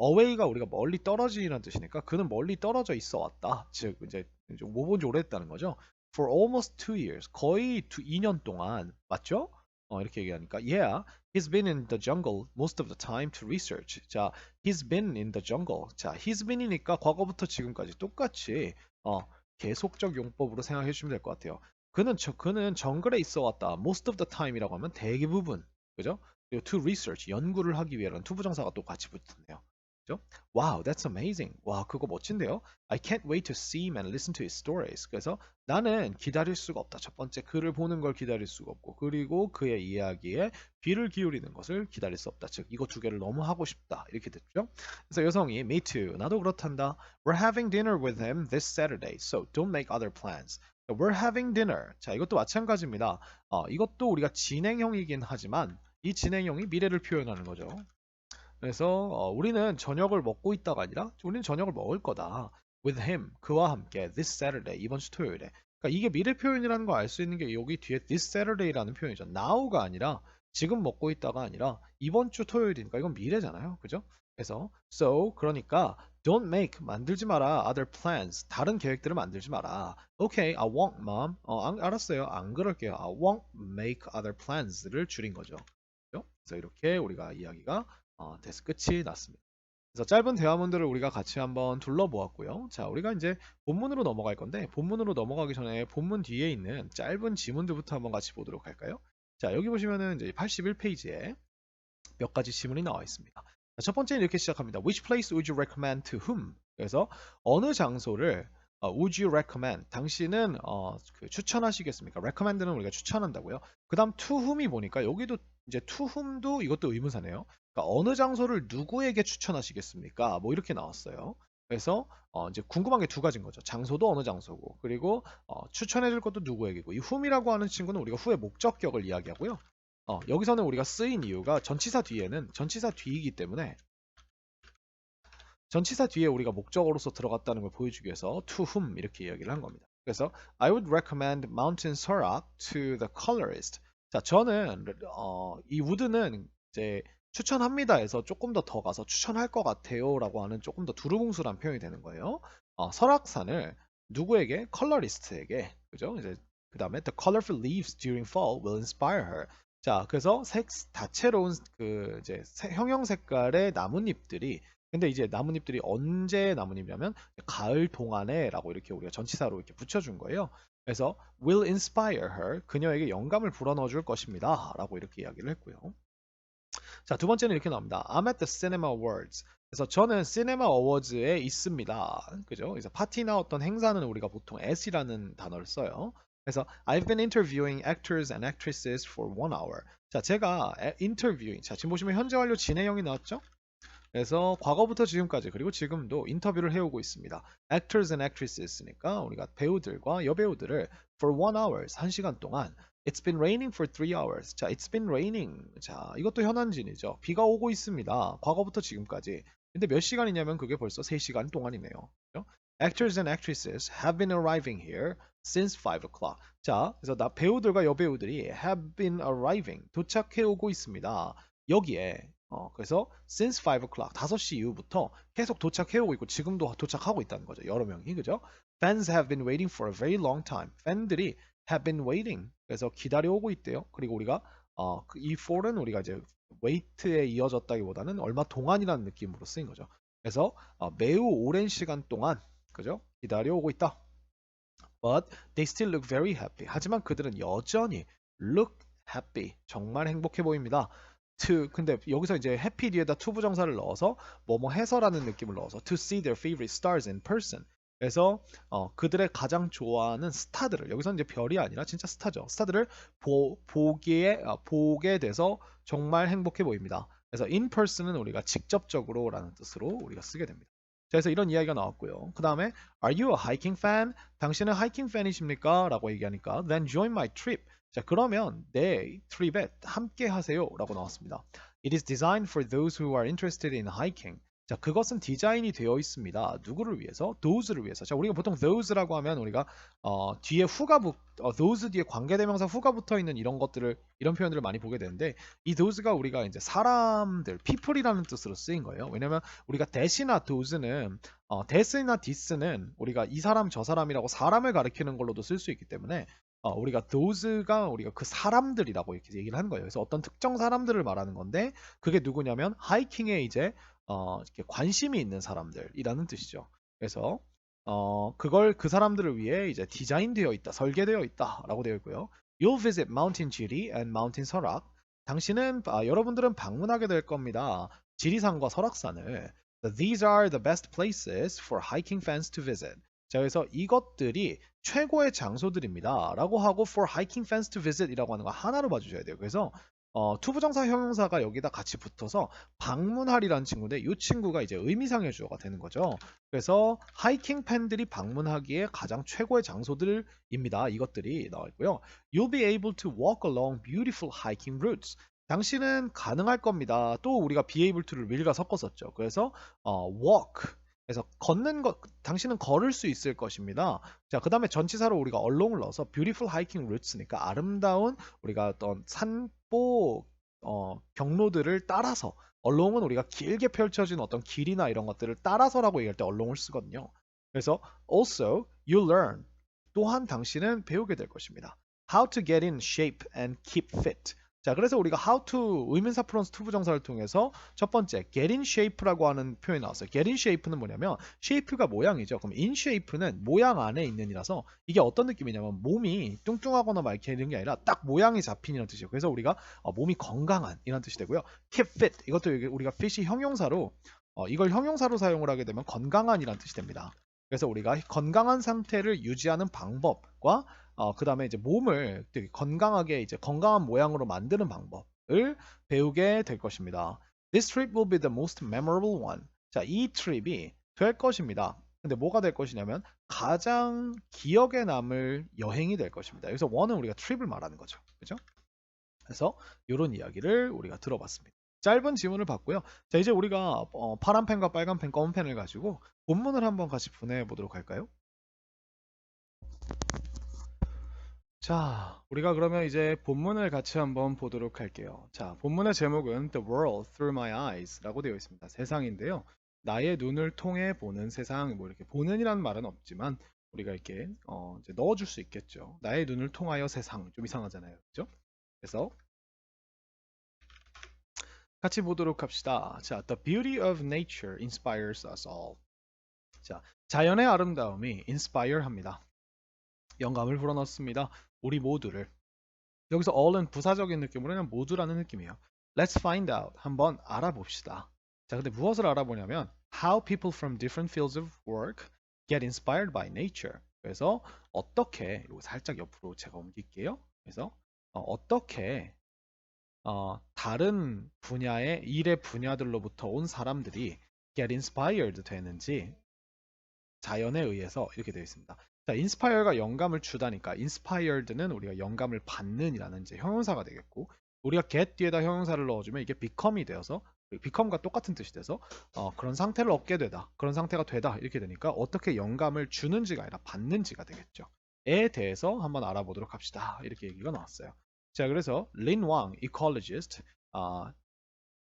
away가 우리가 멀리 떨어지라는 뜻이니까 그는 멀리 떨어져 있어 왔다. 즉 이제 못 본 지 오래됐다는 거죠. For almost 2 years. 거의 2년 동안. 맞죠? 이렇게 얘기하니까 yeah, he's been in the jungle most of the time to research. 자, he's been in the jungle. 자, he's been이니까 과거부터 지금까지 똑같이 계속적 용법으로 생각해 주시면 될 것 같아요. 그는 정글에 있어 왔다. most of the time이라고 하면 대부분. 그죠? 그리고 to research, 연구를 하기 위해라는 투부정사가 또 같이 붙었네요. 그죠? Wow, that's amazing. 와, 그거 멋진데요? I can't wait to see him and listen to his stories. 그래서 나는 기다릴 수가 없다. 첫 번째, 그를 보는 걸 기다릴 수가 없고, 그리고 그의 이야기에 귀를 기울이는 것을 기다릴 수 없다. 즉, 이거 두 개를 너무 하고 싶다. 이렇게 됐죠? 그래서 여성이 me too. 나도 그렇단다. We're having dinner with him this Saturday, so don't make other plans. We're having dinner. 자, 이것도 마찬가지입니다. 이것도 우리가 진행형이긴 하지만 이 진행형이 미래를 표현하는 거죠. 그래서 우리는 저녁을 먹고 있다가 아니라 우리는 저녁을 먹을 거다. With him, 그와 함께 this Saturday, 이번 주 토요일에. 그러니까 이게 미래 표현이라는 걸 알 수 있는 게 여기 뒤에 this Saturday라는 표현이죠. now가 아니라 지금 먹고 있다가 아니라 이번 주 토요일이니까 이건 미래잖아요. 그죠? 그래서 so 그러니까 don't make 만들지 마라 other plans 다른 계획들을 만들지 마라. Okay, I won't, mom. 알았어요. 안 그럴게요. I won't make other plans를 줄인 거죠. 그죠? 그래서 이렇게 우리가 이야기가 돼서 끝이 났습니다. 그래서 짧은 대화문들을 우리가 같이 한번 둘러보았고요. 자, 우리가 이제 본문으로 넘어갈 건데 본문으로 넘어가기 전에 본문 뒤에 있는 짧은 지문들부터 한번 같이 보도록 할까요? 자, 여기 보시면은 이제 81페이지에 몇 가지 지문이 나와 있습니다. 자, 첫 번째는 이렇게 시작합니다. Which place would you recommend to whom? 그래서 어느 장소를 would you recommend? 당신은 그 추천하시겠습니까? recommend는 우리가 추천한다고요. 그다음 to whom이 보니까 여기도 이제 to whom도 이것도 의문사네요. 그러니까 어느 장소를 누구에게 추천하시겠습니까? 뭐 이렇게 나왔어요. 그래서 이제 궁금한 게 두 가지인 거죠. 장소도 어느 장소고 그리고 추천해줄 것도 누구에게고 이 whom이라고 하는 친구는 우리가 후의 목적격을 이야기하고요. 여기서는 우리가 쓰인 이유가 전치사 뒤에는 전치사 뒤이기 때문에 전치사 뒤에 우리가 목적어로서 들어갔다는 걸 보여주기 위해서 to whom 이렇게 이야기를 한 겁니다. 그래서 I would recommend Mountain Sorak to the colorist. 자, 저는 이 would는 이제 추천합니다에서 조금 더 가서 추천할 것 같아요라고 하는 조금 더 두루뭉술한 표현이 되는 거예요. 설악산을 누구에게? 컬러리스트에게. 그죠? 이제 그다음에 the colorful leaves during fall will inspire her. 자, 그래서 다채로운 그 이제 형형 색깔의 나뭇잎들이 근데 이제 나뭇잎들이 언제 나뭇잎이냐면 가을 동안에라고 이렇게 우리가 전치사로 이렇게 붙여준 거예요. 그래서 will inspire her 그녀에게 영감을 불어넣어 줄 것입니다라고 이렇게 이야기를 했고요. 자, 두 번째는 이렇게 나옵니다. I'm at the Cinema Awards. 그래서 저는 시네마 어워즈에 있습니다. 그죠? 그래서 파티나 어떤 행사는 우리가 보통 at이라는 단어를 써요. 그래서 I've been interviewing actors and actresses for 1 hour. 자, 제가 interviewing. 자, 지금 보시면 현재 완료 진행형이 나왔죠? 그래서 과거부터 지금까지 그리고 지금도 인터뷰를 해오고 있습니다. Actors and actresses니까 우리가 배우들과 여배우들을 for 1 hour, 1시간 동안 It's been raining for 3 hours. 자, it's been raining. 자, 이것도 현안진이죠. 비가 오고 있습니다. 과거부터 지금까지. 근데 몇 시간이냐면 그게 벌써 3시간 동안이네요. 그렇죠? Actors and actresses have been arriving here since 5 o'clock. 자, 그래서 배우들과 여배우들이 have been arriving. 도착해 오고 있습니다. 여기에 그래서 since 5 o'clock 5시 이후부터 계속 도착해 오고 있고 지금도 도착하고 있다는 거죠. 여러 명이 그죠? Fans have been waiting for a very long time. 팬들이 have been waiting. 그래서 기다려 오고 있대요. 그리고 우리가 이 for는 우리가 이제 wait에 이어졌다기보다는 얼마 동안이라는 느낌으로 쓰인 거죠. 그래서 매우 오랜 시간 동안 그죠? 기다려 오고 있다. But they still look very happy. 하지만 그들은 여전히 look happy. 정말 행복해 보입니다. 근데 여기서 이제 happy 뒤에다 to 부정사를 넣어서 뭐뭐 해서라는 느낌을 넣어서 to see their favorite stars in person. 그래서 그들의 가장 좋아하는 스타들을 여기서 이제 별이 아니라 진짜 스타죠. 스타들을 보게 돼서 정말 행복해 보입니다. 그래서 in person은 우리가 직접적으로라는 뜻으로 우리가 쓰게 됩니다. 그래서 이런 이야기가 나왔고요. 그 다음에 Are you a hiking fan? 당신은 하이킹 팬이십니까? 라고 얘기하니까 Then join my trip. 자, 그러면 내 트립에 함께 하세요 라고 나왔습니다. It is designed for those who are interested in hiking. 자, 그것은 디자인이 되어 있습니다. 누구를 위해서? those를 위해서. 자, 우리가 보통 those라고 하면 우리가 뒤에 those 뒤에 관계대명사 후가 붙어 있는 이런 표현들을 많이 보게 되는데 이 those가 우리가 이제 사람들, people이라는 뜻으로 쓰인 거예요. 왜냐면 우리가 that이나 those는 that이나 this는 우리가 이 사람 저 사람이라고 사람을 가리키는 걸로도 쓸 수 있기 때문에 우리가 those가 우리가 그 사람들이라고 이렇게 얘기를 하는 거예요. 그래서 어떤 특정 사람들을 말하는 건데 그게 누구냐면 하이킹에 이제 이렇게 관심이 있는 사람들이라는 뜻이죠. 그래서 그걸 그 사람들을 위해 이제 디자인되어 있다, 설계되어 있다라고 되어 있고요. You'll visit Mountain Jiri and Mountain Sorak. 당신은 여러분들은 방문하게 될 겁니다. 지리산과 설악산을. These are the best places for hiking fans to visit. 자, 그래서 이것들이 최고의 장소들입니다. 라고 하고 for hiking fans to visit 이라고 하는 거 하나로 봐주셔야 돼요. 그래서 투부정사 형용사가 여기다 같이 붙어서 방문하리라는 친구인데 이 친구가 이제 의미상의 주어가 되는 거죠. 그래서 하이킹 팬들이 방문하기에 가장 최고의 장소들입니다. 이것들이 나와 있고요. You'll be able to walk along beautiful hiking routes. 당신은 가능할 겁니다. 또 우리가 be able to를 will과 섞었었죠. 그래서 walk 그래서 걷는 것 당신은 걸을 수 있을 것입니다. 자, 그다음에 전치사로 우리가 along을 넣어서 beautiful hiking routes니까 아름다운 우리가 어떤 산보 경로들을 따라서 along은 우리가 길게 펼쳐진 어떤 길이나 이런 것들을 따라서라고 얘기할 때 along을 쓰거든요. 그래서 also you learn 또한 당신은 배우게 될 것입니다. How to get in shape and keep fit. 자, 그래서 우리가 how to 의문사 플러스 to 부정사를 통해서 첫 번째 get in shape라고 하는 표현이 나왔어요. get in shape는 뭐냐면 shape가 모양이죠. 그럼 in shape는 모양 안에 있는이라서 이게 어떤 느낌이냐면 몸이 뚱뚱하거나 막 이렇게 되는 게 아니라 딱 모양이 잡힌이라는 뜻이에요. 그래서 우리가 몸이 건강한 이라는 뜻이 되고요. keep fit 이것도 우리가 fit이 형용사로 이걸 형용사로 사용을 하게 되면 건강한이라는 뜻이 됩니다. 그래서 우리가 건강한 상태를 유지하는 방법과 그 다음에 이제 몸을 되게 건강하게 이제 건강한 모양으로 만드는 방법을 배우게 될 것입니다. This trip will be the most memorable one. 자, 이 트립이 될 것입니다. 근데 뭐가 될 것이냐면 가장 기억에 남을 여행이 될 것입니다. 여기서 one은 우리가 트립을 말하는 거죠. 그죠? 그래서 이런 이야기를 우리가 들어봤습니다. 짧은 지문을 봤고요. 자, 이제 우리가 파란 펜과 빨간 펜, 검은 펜을 가지고 본문을 한번 같이 분해해 보도록 할까요? 자, 우리가 그러면 이제 본문을 같이 한번 보도록 할게요. 자, 본문의 제목은 The World Through My Eyes 라고 되어 있습니다. 세상인데요. 나의 눈을 통해 보는 세상, 뭐 이렇게 보는이라는 말은 없지만 우리가 이렇게 이제 넣어줄 수 있겠죠. 나의 눈을 통하여 세상, 좀 이상하잖아요. 그죠? 그래서 같이 보도록 합시다. 자, The beauty of nature inspires us all. 자, 자연의 아름다움이 inspire 합니다. 영감을 불어넣습니다. 우리 모두를. 여기서 all은 부사적인 느낌으로 그냥 모두라는 느낌이에요. Let's find out. 한번 알아봅시다. 자, 근데 무엇을 알아보냐면 how people from different fields of work get inspired by nature. 그래서 어떻게 이거 살짝 옆으로 제가 옮길게요. 그래서 어떻게 다른 분야의 일의 분야들로부터 온 사람들이 get inspired 되는지 자연에 의해서 이렇게 되어 있습니다. 자, inspire가 영감을 주다니까 inspired는 우리가 영감을 받는이라는 이제 형용사가 되겠고 우리가 get 뒤에다 형용사를 넣어주면 이게 become이 되어서 become과 똑같은 뜻이 돼서 그런 상태를 얻게 되다 그런 상태가 되다 이렇게 되니까 어떻게 영감을 주는지가 아니라 받는지가 되겠죠. 에 대해서 한번 알아보도록 합시다. 이렇게 얘기가 나왔어요. 자, 그래서 린 왕 ecologist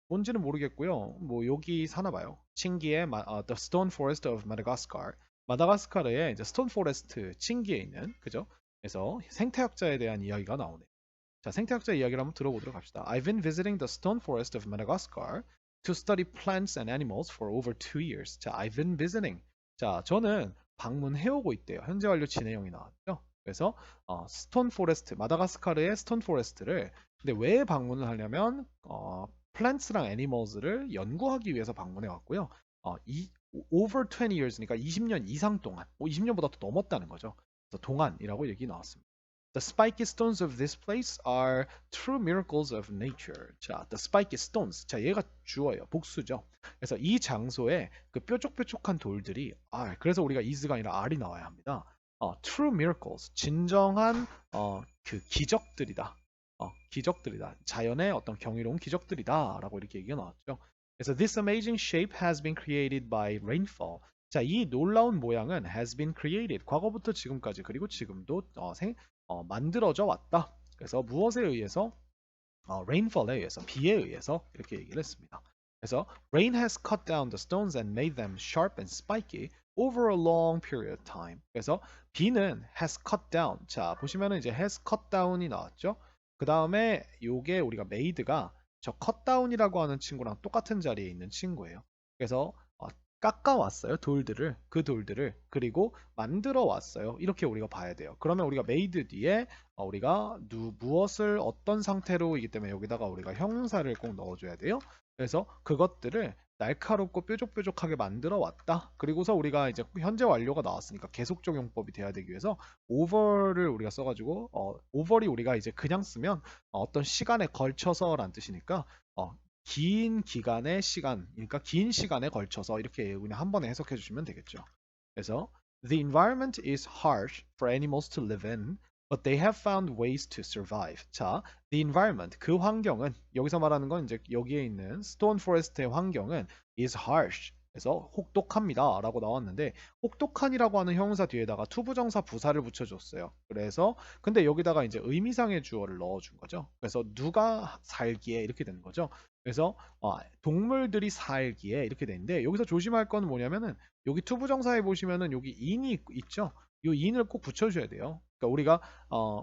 뭔지는 모르겠고요. 뭐 여기 사나 봐요. 칭기의 The Stone Forest of Madagascar. 마다가스카르의 이제 스톤 포레스트 칭기에 있는 그죠? 그래서 생태학자에 대한 이야기가 나오네요. 자, 생태학자 이야기를 한번 들어보도록 합시다. I've been visiting the stone forest of Madagascar to study plants and animals for over 2 years. 자, I've been visiting. 자, 저는 방문해오고 있대요. 현재 완료 진행형이 나왔죠. 그래서 스톤 포레스트, 마다가스카르의 스톤 포레스트를 근데 왜 방문을 하냐면 플랜츠랑 애니멀스를 연구하기 위해서 방문해 왔고요. over 20 years니까 20년 이상 동안, 20년보다 더 넘었다는 거죠. 그래서 동안이라고 얘기 나왔습니다. The spiky stones of this place are true miracles of nature. 자, the spiky stones. 자, 얘가 주어예요. 복수죠. 그래서 이 장소에 그 뾰족뾰족한 돌들이 그래서 우리가 is가 아니라 are이 나와야 합니다. true miracles. 진정한 그 기적들이다. 기적들이다. 자연의 어떤 경이로운 기적들이다라고 이렇게 얘기가 나왔죠. 그래서 this amazing shape has been created by rainfall. 자, 이 놀라운 모양은 has been created. 과거부터 지금까지 그리고 지금도 만들어져 왔다. 그래서 무엇에 의해서? rainfall에 의해서, 비에 의해서 이렇게 얘기를 했습니다. 그래서 rain has cut down the stones and made them sharp and spiky over a long period of time. 그래서 비는 has cut down. 자, 보시면은 이제 has cut down이 나왔죠. 그 다음에 요게 우리가 made가 저 컷다운이라고 하는 친구랑 똑같은 자리에 있는 친구예요. 그래서 깎아왔어요. 그 돌들을 그리고 만들어 왔어요. 이렇게 우리가 봐야 돼요. 그러면 우리가 made 뒤에 우리가 무엇을 어떤 상태로이기 때문에 여기다가 우리가 형용사를 꼭 넣어줘야 돼요. 그래서 그것들을 날카롭고 뾰족뾰족하게 만들어 왔다. 그리고서 우리가 이제 현재 완료가 나왔으니까 계속적 용법이 돼야 되기 위해서 over를 우리가 써가지고 over이 우리가 이제 그냥 쓰면 어떤 시간에 걸쳐서란 뜻이니까 긴 기간의 시간, 그러니까 긴 시간에 걸쳐서 이렇게 그냥 한 번에 해석해 주시면 되겠죠. 그래서 The environment is harsh for animals to live in, but they have found ways to survive. 자, the environment, 그 환경은 여기서 말하는 건 이제 여기에 있는 스톤 포레스트의 환경은 is harsh. 그래서 혹독합니다 라고 나왔는데 혹독한이라고 하는 형용사 뒤에다가 투부정사 부사를 붙여줬어요. 그래서 근데 여기다가 이제 의미상의 주어를 넣어준 거죠. 그래서 누가 살기에 이렇게 되는 거죠. 그래서 동물들이 살기에 이렇게 되는데 여기서 조심할 건 뭐냐면은 여기 투부정사에 보시면은 여기 in이 있죠. 이 in을 꼭 붙여줘야 돼요. 그러니까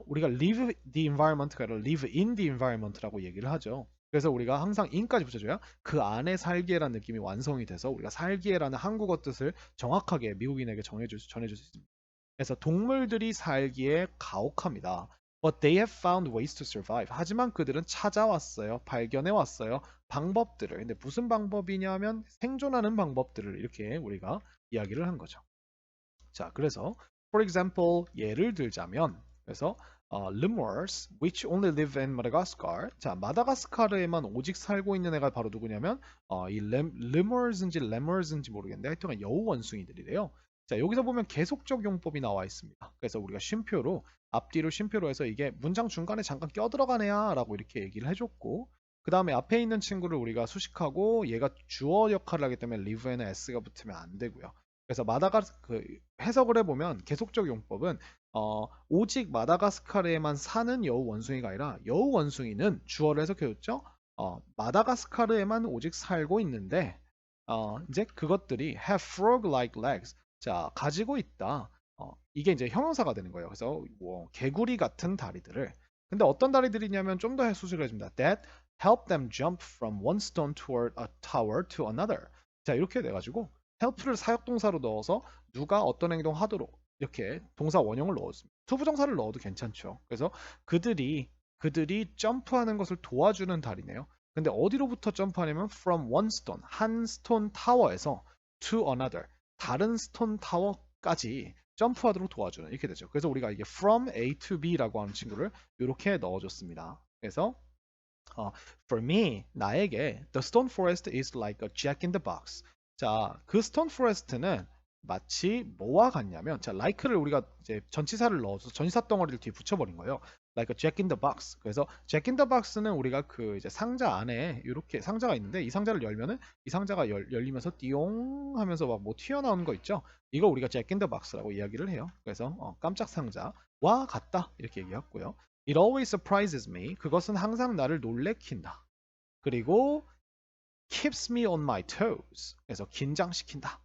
우리가 live the environment가 아니라 live in the environment라고 얘기를 하죠. 그래서 우리가 항상 in까지 붙여줘야 그 안에 살기에라는 느낌이 완성이 돼서 우리가 살기에라는 한국어 뜻을 정확하게 미국인에게 전해줄 수 있습니다. 그래서 동물들이 살기에 가혹합니다. But they have found ways to survive. 하지만 그들은 찾아왔어요. 발견해 왔어요. 방법들을. 근데 무슨 방법이냐면 생존하는 방법들을 이렇게 우리가 이야기를 한 거죠. 자, 그래서 for example 예를 들자면 그래서 lemurs which only live in Madagascar. 자, 마다가스카르에만 오직 살고 있는 애가 바로 누구냐면 이 lemurs인지 lemurs인지 모르겠는데 하여튼 여우 원숭이들이래요. 자, 여기서 보면 계속적 용법이 나와 있습니다. 그래서 우리가 쉼표로 앞뒤로 쉼표로 해서 이게 문장 중간에 잠깐 껴들어가네야 라고 이렇게 얘기를 해줬고 그 다음에 앞에 있는 친구를 우리가 수식하고 얘가 주어 역할을 하기 때문에 live에는 s가 붙으면 안 되고요. 그래서 해석을 해보면 계속적 용법은 오직 마다가스카르에만 사는 여우 원숭이가 아니라 여우 원숭이는 주어를 해석해줬죠. 마다가스카르에만 오직 살고 있는데 이제 그것들이 have frog-like legs. 자, 가지고 있다. 이게 이제 형용사가 되는 거예요. 그래서 뭐 개구리 같은 다리들을. 근데 어떤 다리들이냐면 좀 더 수술을 해줍니다. That help them jump from one stone toward a tower to another. 자, 이렇게 돼가지고 help를 사역동사로 넣어서 누가 어떤 행동 하도록 이렇게 동사 원형을 넣었습니다. 투부정사를 넣어도 괜찮죠. 그래서 그들이 점프하는 것을 도와주는 다리네요. 근데 어디로부터 점프하냐면 from one stone, 한 스톤 타워에서 to another, 다른 스톤 타워까지 점프하도록 도와주는 이렇게 되죠. 그래서 우리가 이게 from A to B라고 하는 친구를 이렇게 넣어줬습니다. 그래서 for me, 나에게 the stone forest is like a jack in the box. 자, 그 스톤 포레스트는 마치 뭐와 같냐면, 자, like를 우리가 이제 전치사를 넣어서 전치사 덩어리를 뒤에 붙여버린 거예요. Like a jack in the box. 그래서 jack in the box는 우리가 그 이제 상자 안에 이렇게 상자가 있는데 이 상자를 열면은 이 상자가 열리면서 띠용 하면서 막 뭐 튀어나오는 거 있죠. 이거 우리가 jack in the box라고 이야기를 해요. 그래서 깜짝 상자와 같다 이렇게 얘기했고요. It always surprises me. 그것은 항상 나를 놀래킨다. 그리고 keeps me on my toes. 그래서 긴장시킨다.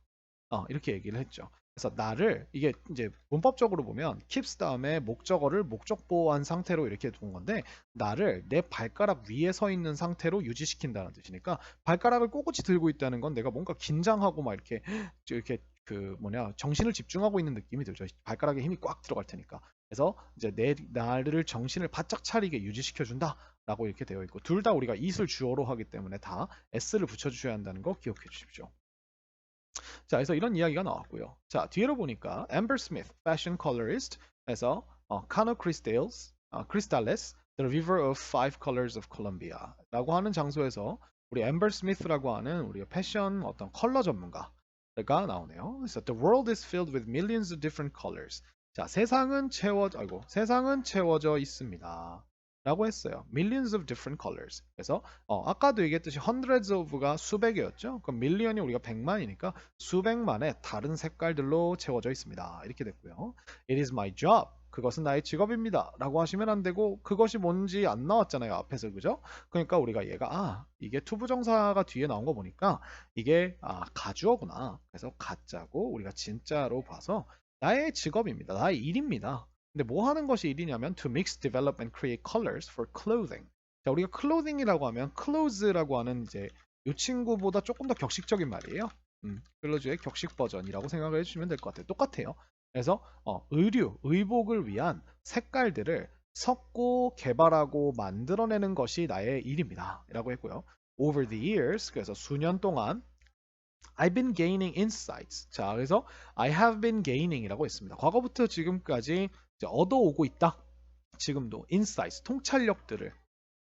이렇게 얘기를 했죠. 그래서 나를 이게 이제 문법적으로 보면 keeps 다음에 목적어를 목적보호한 상태로 이렇게 둔 건데 나를 내 발가락 위에 서 있는 상태로 유지시킨다는 뜻이니까 발가락을 꼿꼿이 들고 있다는 건 내가 뭔가 긴장하고 막 이렇게 그 뭐냐 정신을 집중하고 있는 느낌이 들죠. 발가락에 힘이 꽉 들어갈 테니까. 그래서 이제 나를 정신을 바짝 차리게 유지시켜 준다라고 이렇게 되어 있고 둘 다 우리가 it을 주어로 하기 때문에 다 s를 붙여주셔야 한다는 거 기억해 주십시오. 자, 그래서 이런 이야기가 나왔고요. 자, 뒤로 보니까 Amber Smith, fashion colorist, 에서 Cano Cristales, Cristales, The River of Five Colors of Colombia 라고 하는 장소에서 우리 엠버 스미스라고 하는 우리 패션 어떤 컬러 전문가가 나오네요. 그래서 The world is filled with millions of different colors. 자, 세상은 채워져 있습니다. 라고 했어요. Millions of different colors. 그래서 아까도 얘기했듯이 hundreds of가 수백이었죠. 그럼 million이 우리가 100만이니까 수백만의 다른 색깔들로 채워져 있습니다. 이렇게 됐고요. It is my job. 그것은 나의 직업입니다. 라고 하시면 안 되고 그것이 뭔지 안 나왔잖아요. 앞에서 그죠? 그러니까 우리가 얘가 이게 투부정사가 뒤에 나온 거 보니까 이게 가주어구나. 그래서 가짜고 우리가 진짜로 봐서 나의 직업입니다. 나의 일입니다. 근데 뭐 하는 것이 일이냐면 to mix, develop and create colors for clothing. 자, 우리가 clothing이라고 하면 clothes라고 하는 이제 이 친구보다 조금 더 격식적인 말이에요. 클로즈의 격식 버전이라고 생각을 해주시면 될 것 같아요. 똑같아요. 그래서 의복을 위한 색깔들을 섞고 개발하고 만들어내는 것이 나의 일입니다. 라고 했고요. Over the years, 그래서 수년 동안 I've been gaining insights. 자, 그래서 I have been gaining이라고 했습니다. 과거부터 지금까지 이제 얻어오고 있다. 지금도 insights, 통찰력들을.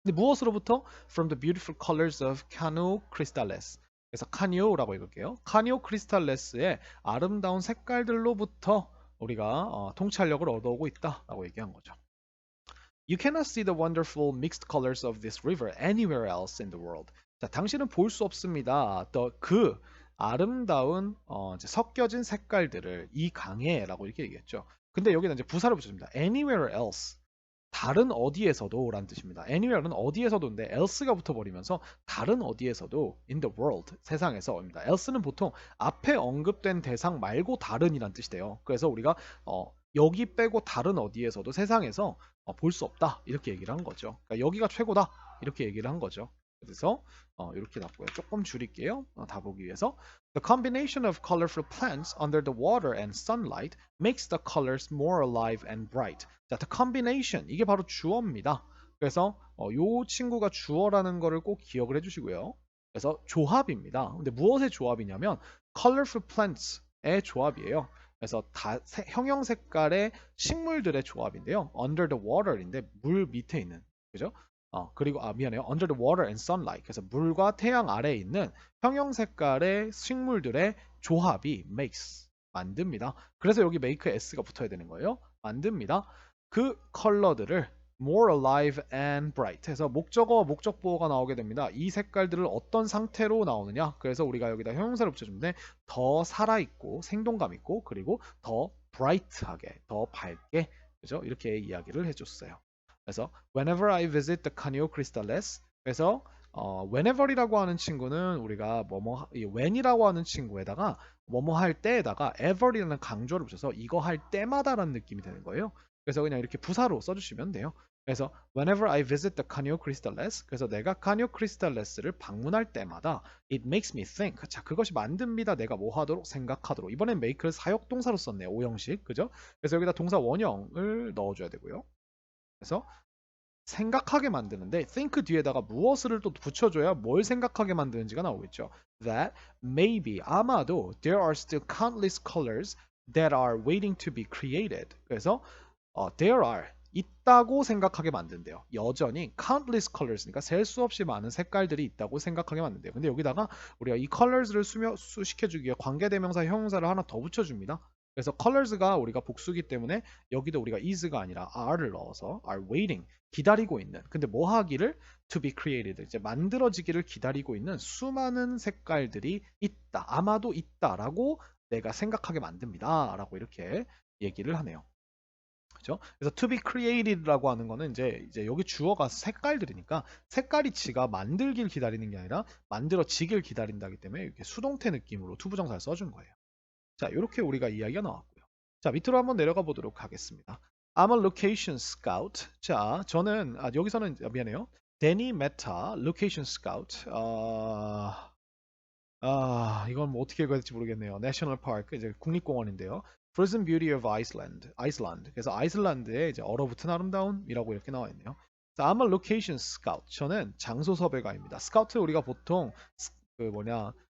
근데 무엇으로부터? From the beautiful colors of Cano crystales. 그래서 카니오라고 읽을게요. 카니오 크리스탈레스의 아름다운 색깔들로부터 우리가 통찰력을 얻어오고 있다라고 얘기한 거죠. You cannot see the wonderful mixed colors of this river anywhere else in the world. 자, 당신은 볼 수 없습니다. 그 아름다운 이제 섞여진 색깔들을 이 강에라고 이렇게 얘기했죠. 근데 여기는 이제 부사를 붙여줍니다. Anywhere else. 다른 어디에서도 라는 뜻입니다. anywhere는 어디에서도인데 else가 붙어버리면서 다른 어디에서도 in the world 세상에서입니다. else는 보통 앞에 언급된 대상 말고 다른이란 뜻이 돼요. 그래서 우리가 여기 빼고 다른 어디에서도 세상에서 볼 수 없다 이렇게 얘기를 한 거죠. 그러니까 여기가 최고다 이렇게 얘기를 한 거죠. 그래서 이렇게 놨고요. 조금 줄일게요. 다 보기 위해서. The combination of colorful plants under the water and sunlight makes the colors more alive and bright. 자, the combination 이게 바로 주어입니다. 그래서 요 친구가 주어라는 거를 꼭 기억을 해주시고요. 그래서 조합입니다. 근데 무엇의 조합이냐면 colorful plants의 조합이에요. 그래서 형형 색깔의 식물들의 조합인데요. under the water인데 물 밑에 있는 그죠? 그리고 미안해요. under the water and sunlight. 그래서 물과 태양 아래에 있는 형형 색깔의 식물들의 조합이 makes 만듭니다. 그래서 여기 make s가 붙어야 되는 거예요. 만듭니다. 그 컬러들을 more alive and bright 해서 목적어, 목적보어가 나오게 됩니다. 이 색깔들을 어떤 상태로 나오느냐? 그래서 우리가 여기다 형용사를 붙여주는데 더 살아있고 생동감 있고 그리고 더 bright하게, 더 밝게 그죠? 이렇게 이야기를 해줬어요. 그래서 whenever I visit the Canio Cristales 그래서 whenever이라고 하는 친구는 우리가 when이라고 하는 친구에다가 뭐뭐 할 때에다가 ever이라는 강조를 붙여서 이거 할 때마다라는 느낌이 되는 거예요. 그래서 그냥 이렇게 부사로 써주시면 돼요. 그래서 whenever I visit the Canio Cristales 그래서 내가 Canio Cristales,를 방문할 때마다 it makes me think 자 그것이 만듭니다. 내가 뭐 하도록 생각하도록 이번엔 make를 사역동사로 썼네요. 오형식 그죠? 그래서 여기다 동사 원형을 넣어줘야 되고요. 그래서 생각하게 만드는데 think 뒤에다가 무엇을 또 붙여줘야 뭘 생각하게 만드는지가 나오겠죠. That maybe 아마도 there are still countless colors that are waiting to be created. 그래서 there are 있다고 생각하게 만든대요. 여전히 countless colors니까 셀 수 없이 많은 색깔들이 있다고 생각하게 만든대요. 근데 여기다가 우리가 이 colors를 수식해주기 위해 관계대명사 형용사를 하나 더 붙여줍니다. 그래서 colors가 우리가 복수기 때문에 여기도 우리가 is가 아니라 are를 넣어서 are waiting 기다리고 있는 근데 뭐 하기를 to be created 이제 만들어지기를 기다리고 있는 수많은 색깔들이 있다 아마도 있다라고 내가 생각하게 만듭니다 라고 이렇게 얘기를 하네요. 그죠? 그래서 to be created라고 하는 거는 이제 여기 주어가 색깔들이니까 색깔이 지가 만들길 기다리는 게 아니라 만들어지길 기다린다기 때문에 이렇게 수동태 느낌으로 투부정사를 써준 거예요. 자, 이렇게 우리가 이야기가 나왔고요. 자, 밑으로 한번 내려가 보도록 하겠습니다. I'm a location scout. 자, 저는 여기서는 미안해요. 데니 메타 location scout. 이건 뭐 어떻게 읽어야 될지 모르겠네요. National Park 이제 국립공원인데요. Frozen Beauty of Iceland. 아이슬란드. 그래서 아이슬란드의 이제 얼어붙은 아름다움이라고 이렇게 나와 있네요. 자, I'm a location scout. 저는 장소 섭외가입니다. 스카우트 우리가 보통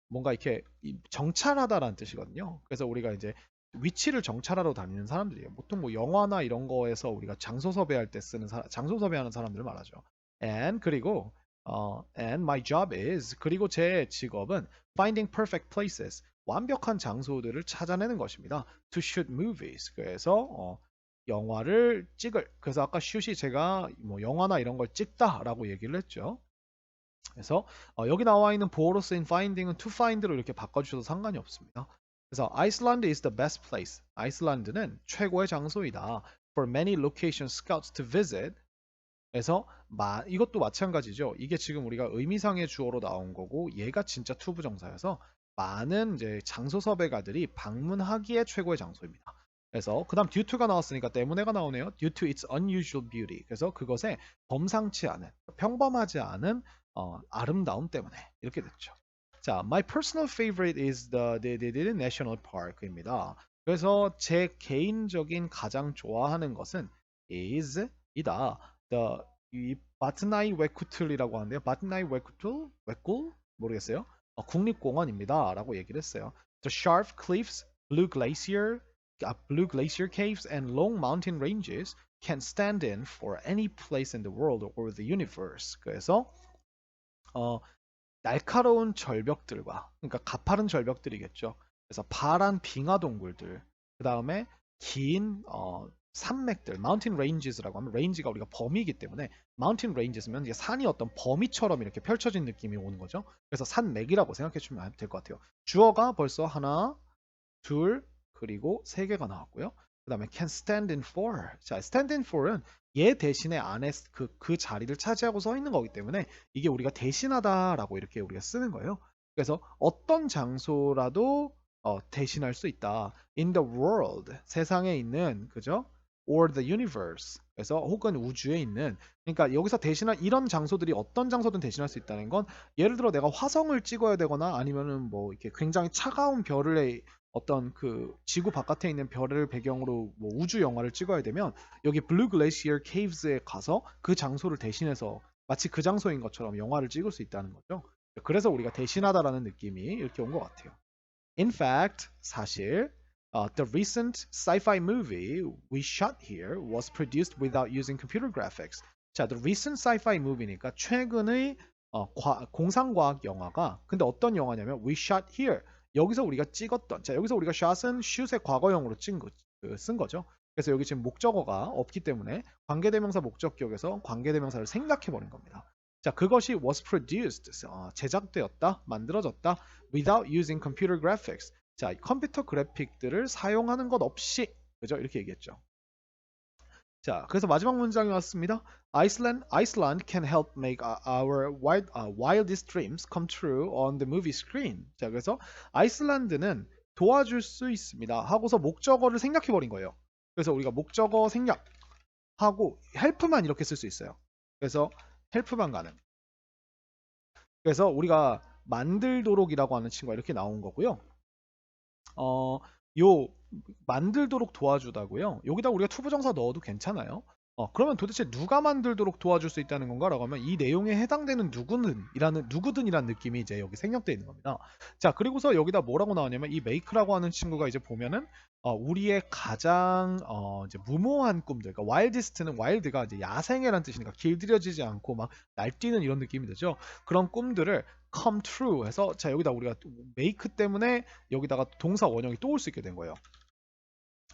뭔가 이렇게 정찰하다라는 뜻이거든요. 그래서 우리가 이제 위치를 정찰하러 다니는 사람들이에요. 보통 뭐 영화나 이런 거에서 우리가 장소 섭외할 때 쓰는 장소 섭외하는 사람들을 말하죠. 그리고 and my job is 그리고 제 직업은 finding perfect places 완벽한 장소들을 찾아내는 것입니다. To shoot movies 그래서 영화를 찍을 그래서 아까 shoot이 제가 뭐 영화나 이런 걸 찍다라고 얘기를 했죠. 그래서 여기 나와 있는 보어로 쓰인 finding은 to find로 이렇게 바꿔주셔도 상관이 없습니다. 그래서 Iceland is the best place. 아이슬란드는 최고의 장소이다. For many location scouts to visit. 그래서 이것도 마찬가지죠. 이게 지금 우리가 의미상의 주어로 나온 거고 얘가 진짜 투부정사여서 많은 이제 장소 섭외가들이 방문하기에 최고의 장소입니다. 그래서 그다음 due to가 나왔으니까 때문에가 나오네요. due to its unusual beauty. 그래서 그것의 범상치 않은 평범하지 않은 아름다움 때문에 이렇게 됐죠. 자, my personal favorite is the National Park입니다. 그래서 제 개인적인 가장 좋아하는 것은 is 이다. 이 바트나이 웨쿠틀이라고 하는데요. 바트나이 웨쿠틀? 웨꿀? 모르겠어요. 국립공원입니다. 라고 얘기를 했어요. The sharp cliffs, blue glacier caves and long mountain ranges can stand in for any place in the world or the universe. 그래서 어, 날카로운 절벽들과 그러니까 가파른 절벽들이겠죠. 그래서 파란 빙하 동굴들, 그 다음에 긴 산맥들, mountain ranges라고 하면 range가 우리가 범위이기 때문에 mountain ranges면 이게 산이 어떤 범위처럼 이렇게 펼쳐진 느낌이 오는 거죠. 그래서 산맥이라고 생각해 주면 될 것 같아요. 주어가 벌써 하나, 둘, 그리고 세 개가 나왔고요. 그 다음에 can stand in for. 자, stand in for은 얘 대신에 안에 그 자리를 차지하고 서 있는 거기 때문에 이게 우리가 대신하다라고 이렇게 우리가 쓰는 거예요. 그래서 어떤 장소라도 대신할 수 있다. In the world, 세상에 있는, 그죠? Or the universe. 그래서 혹은 우주에 있는. 그러니까 여기서 대신할 이런 장소들이 어떤 장소든 대신할 수 있다는 건 예를 들어 내가 화성을 찍어야 되거나 아니면은 뭐 이렇게 굉장히 차가운 별의 어떤 그 지구 바깥에 있는 별을 배경으로 뭐 우주 영화를 찍어야 되면 여기 블루 글래시어 케이브스에 가서 그 장소를 대신해서 마치 그 장소인 것처럼 영화를 찍을 수 있다는 거죠. 그래서 우리가 대신하다라는 느낌이 이렇게 온 것 같아요. In fact, 사실 the recent sci-fi movie we shot here was produced without using computer graphics. 자, the recent sci-fi movie니까 최근의 공상과학 영화가 근데 어떤 영화냐면 we shot here. 여기서 우리가 찍었던 자 여기서 우리가 shot은 shoot의 과거형으로 쓴 거죠. 그래서 여기 지금 목적어가 없기 때문에 관계대명사 목적격에서 관계대명사를 생략해 버린 겁니다. 자 그것이 was produced 제작되었다 만들어졌다 without using computer graphics. 자 컴퓨터 그래픽들을 사용하는 것 없이 그죠 이렇게 얘기했죠. 자, 그래서 마지막 문장이 왔습니다. Iceland can help make our wildest dreams come true on the movie screen. 자, 그래서 아이슬란드는 도와줄 수 있습니다. 하고서 목적어를 생략해 버린 거예요. 그래서 우리가 목적어 생략하고 help만 이렇게 쓸 수 있어요. 그래서 help만 가능. 그래서 우리가 만들도록이라고 하는 친구가 이렇게 나온 거고요. 요 만들도록 도와주다고요. 여기다 우리가 투부정사 넣어도 괜찮아요. 그러면 도대체 누가 만들도록 도와줄 수 있다는 건가라고 하면 이 내용에 해당되는 누구든이라는 느낌이 이제 여기 생략되어 있는 겁니다. 자, 그리고서 여기다 뭐라고 나오냐면 이 메이크라고 하는 친구가 이제 보면은 우리의 가장 이제 무모한 꿈들, 그러니까 와일디스트는 와일드가 이제 야생이라는 뜻이니까 길들여지지 않고 막 날뛰는 이런 느낌이 되죠. 그런 꿈들을 come true 해서 자 여기다 우리가 make 때문에 여기다가 동사 원형이 또 올 수 있게 된 거예요.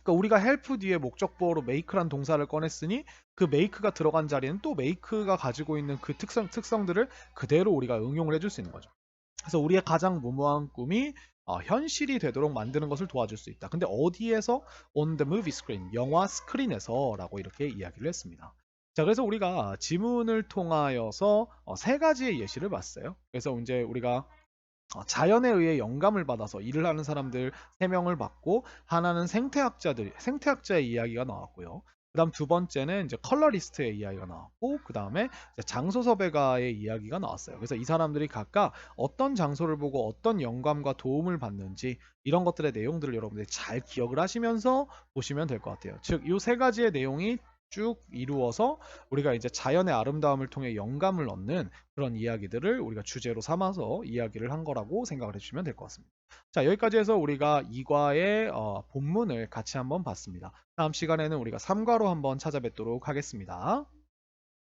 그러니까 우리가 help 뒤에 목적보어로 make란 동사를 꺼냈으니 그 make가 들어간 자리는 또 make가 가지고 있는 그 특성들을 그대로 우리가 응용을 해줄 수 있는 거죠. 그래서 우리의 가장 무모한 꿈이 현실이 되도록 만드는 것을 도와줄 수 있다. 근데 어디에서? On the movie screen, 영화 스크린에서 라고 이렇게 이야기를 했습니다. 자, 그래서 우리가 지문을 통하여서 세 가지의 예시를 봤어요. 그래서 이제 우리가 자연에 의해 영감을 받아서 일을 하는 사람들 3명을 봤고 하나는 생태학자의 이야기가 나왔고요. 그 다음 두 번째는 이제 컬러리스트의 이야기가 나왔고 그 다음에 장소 섭외가의 이야기가 나왔어요. 그래서 이 사람들이 각각 어떤 장소를 보고 어떤 영감과 도움을 받는지 이런 것들의 내용들을 여러분들이 잘 기억을 하시면서 보시면 될 것 같아요. 즉, 이 세 가지의 내용이 쭉 이루어서 우리가 이제 자연의 아름다움을 통해 영감을 얻는 그런 이야기들을 우리가 주제로 삼아서 이야기를 한 거라고 생각을 해주시면 될 것 같습니다. 자, 여기까지 해서 우리가 2과의 본문을 같이 한번 봤습니다. 다음 시간에는 우리가 3과로 한번 찾아뵙도록 하겠습니다.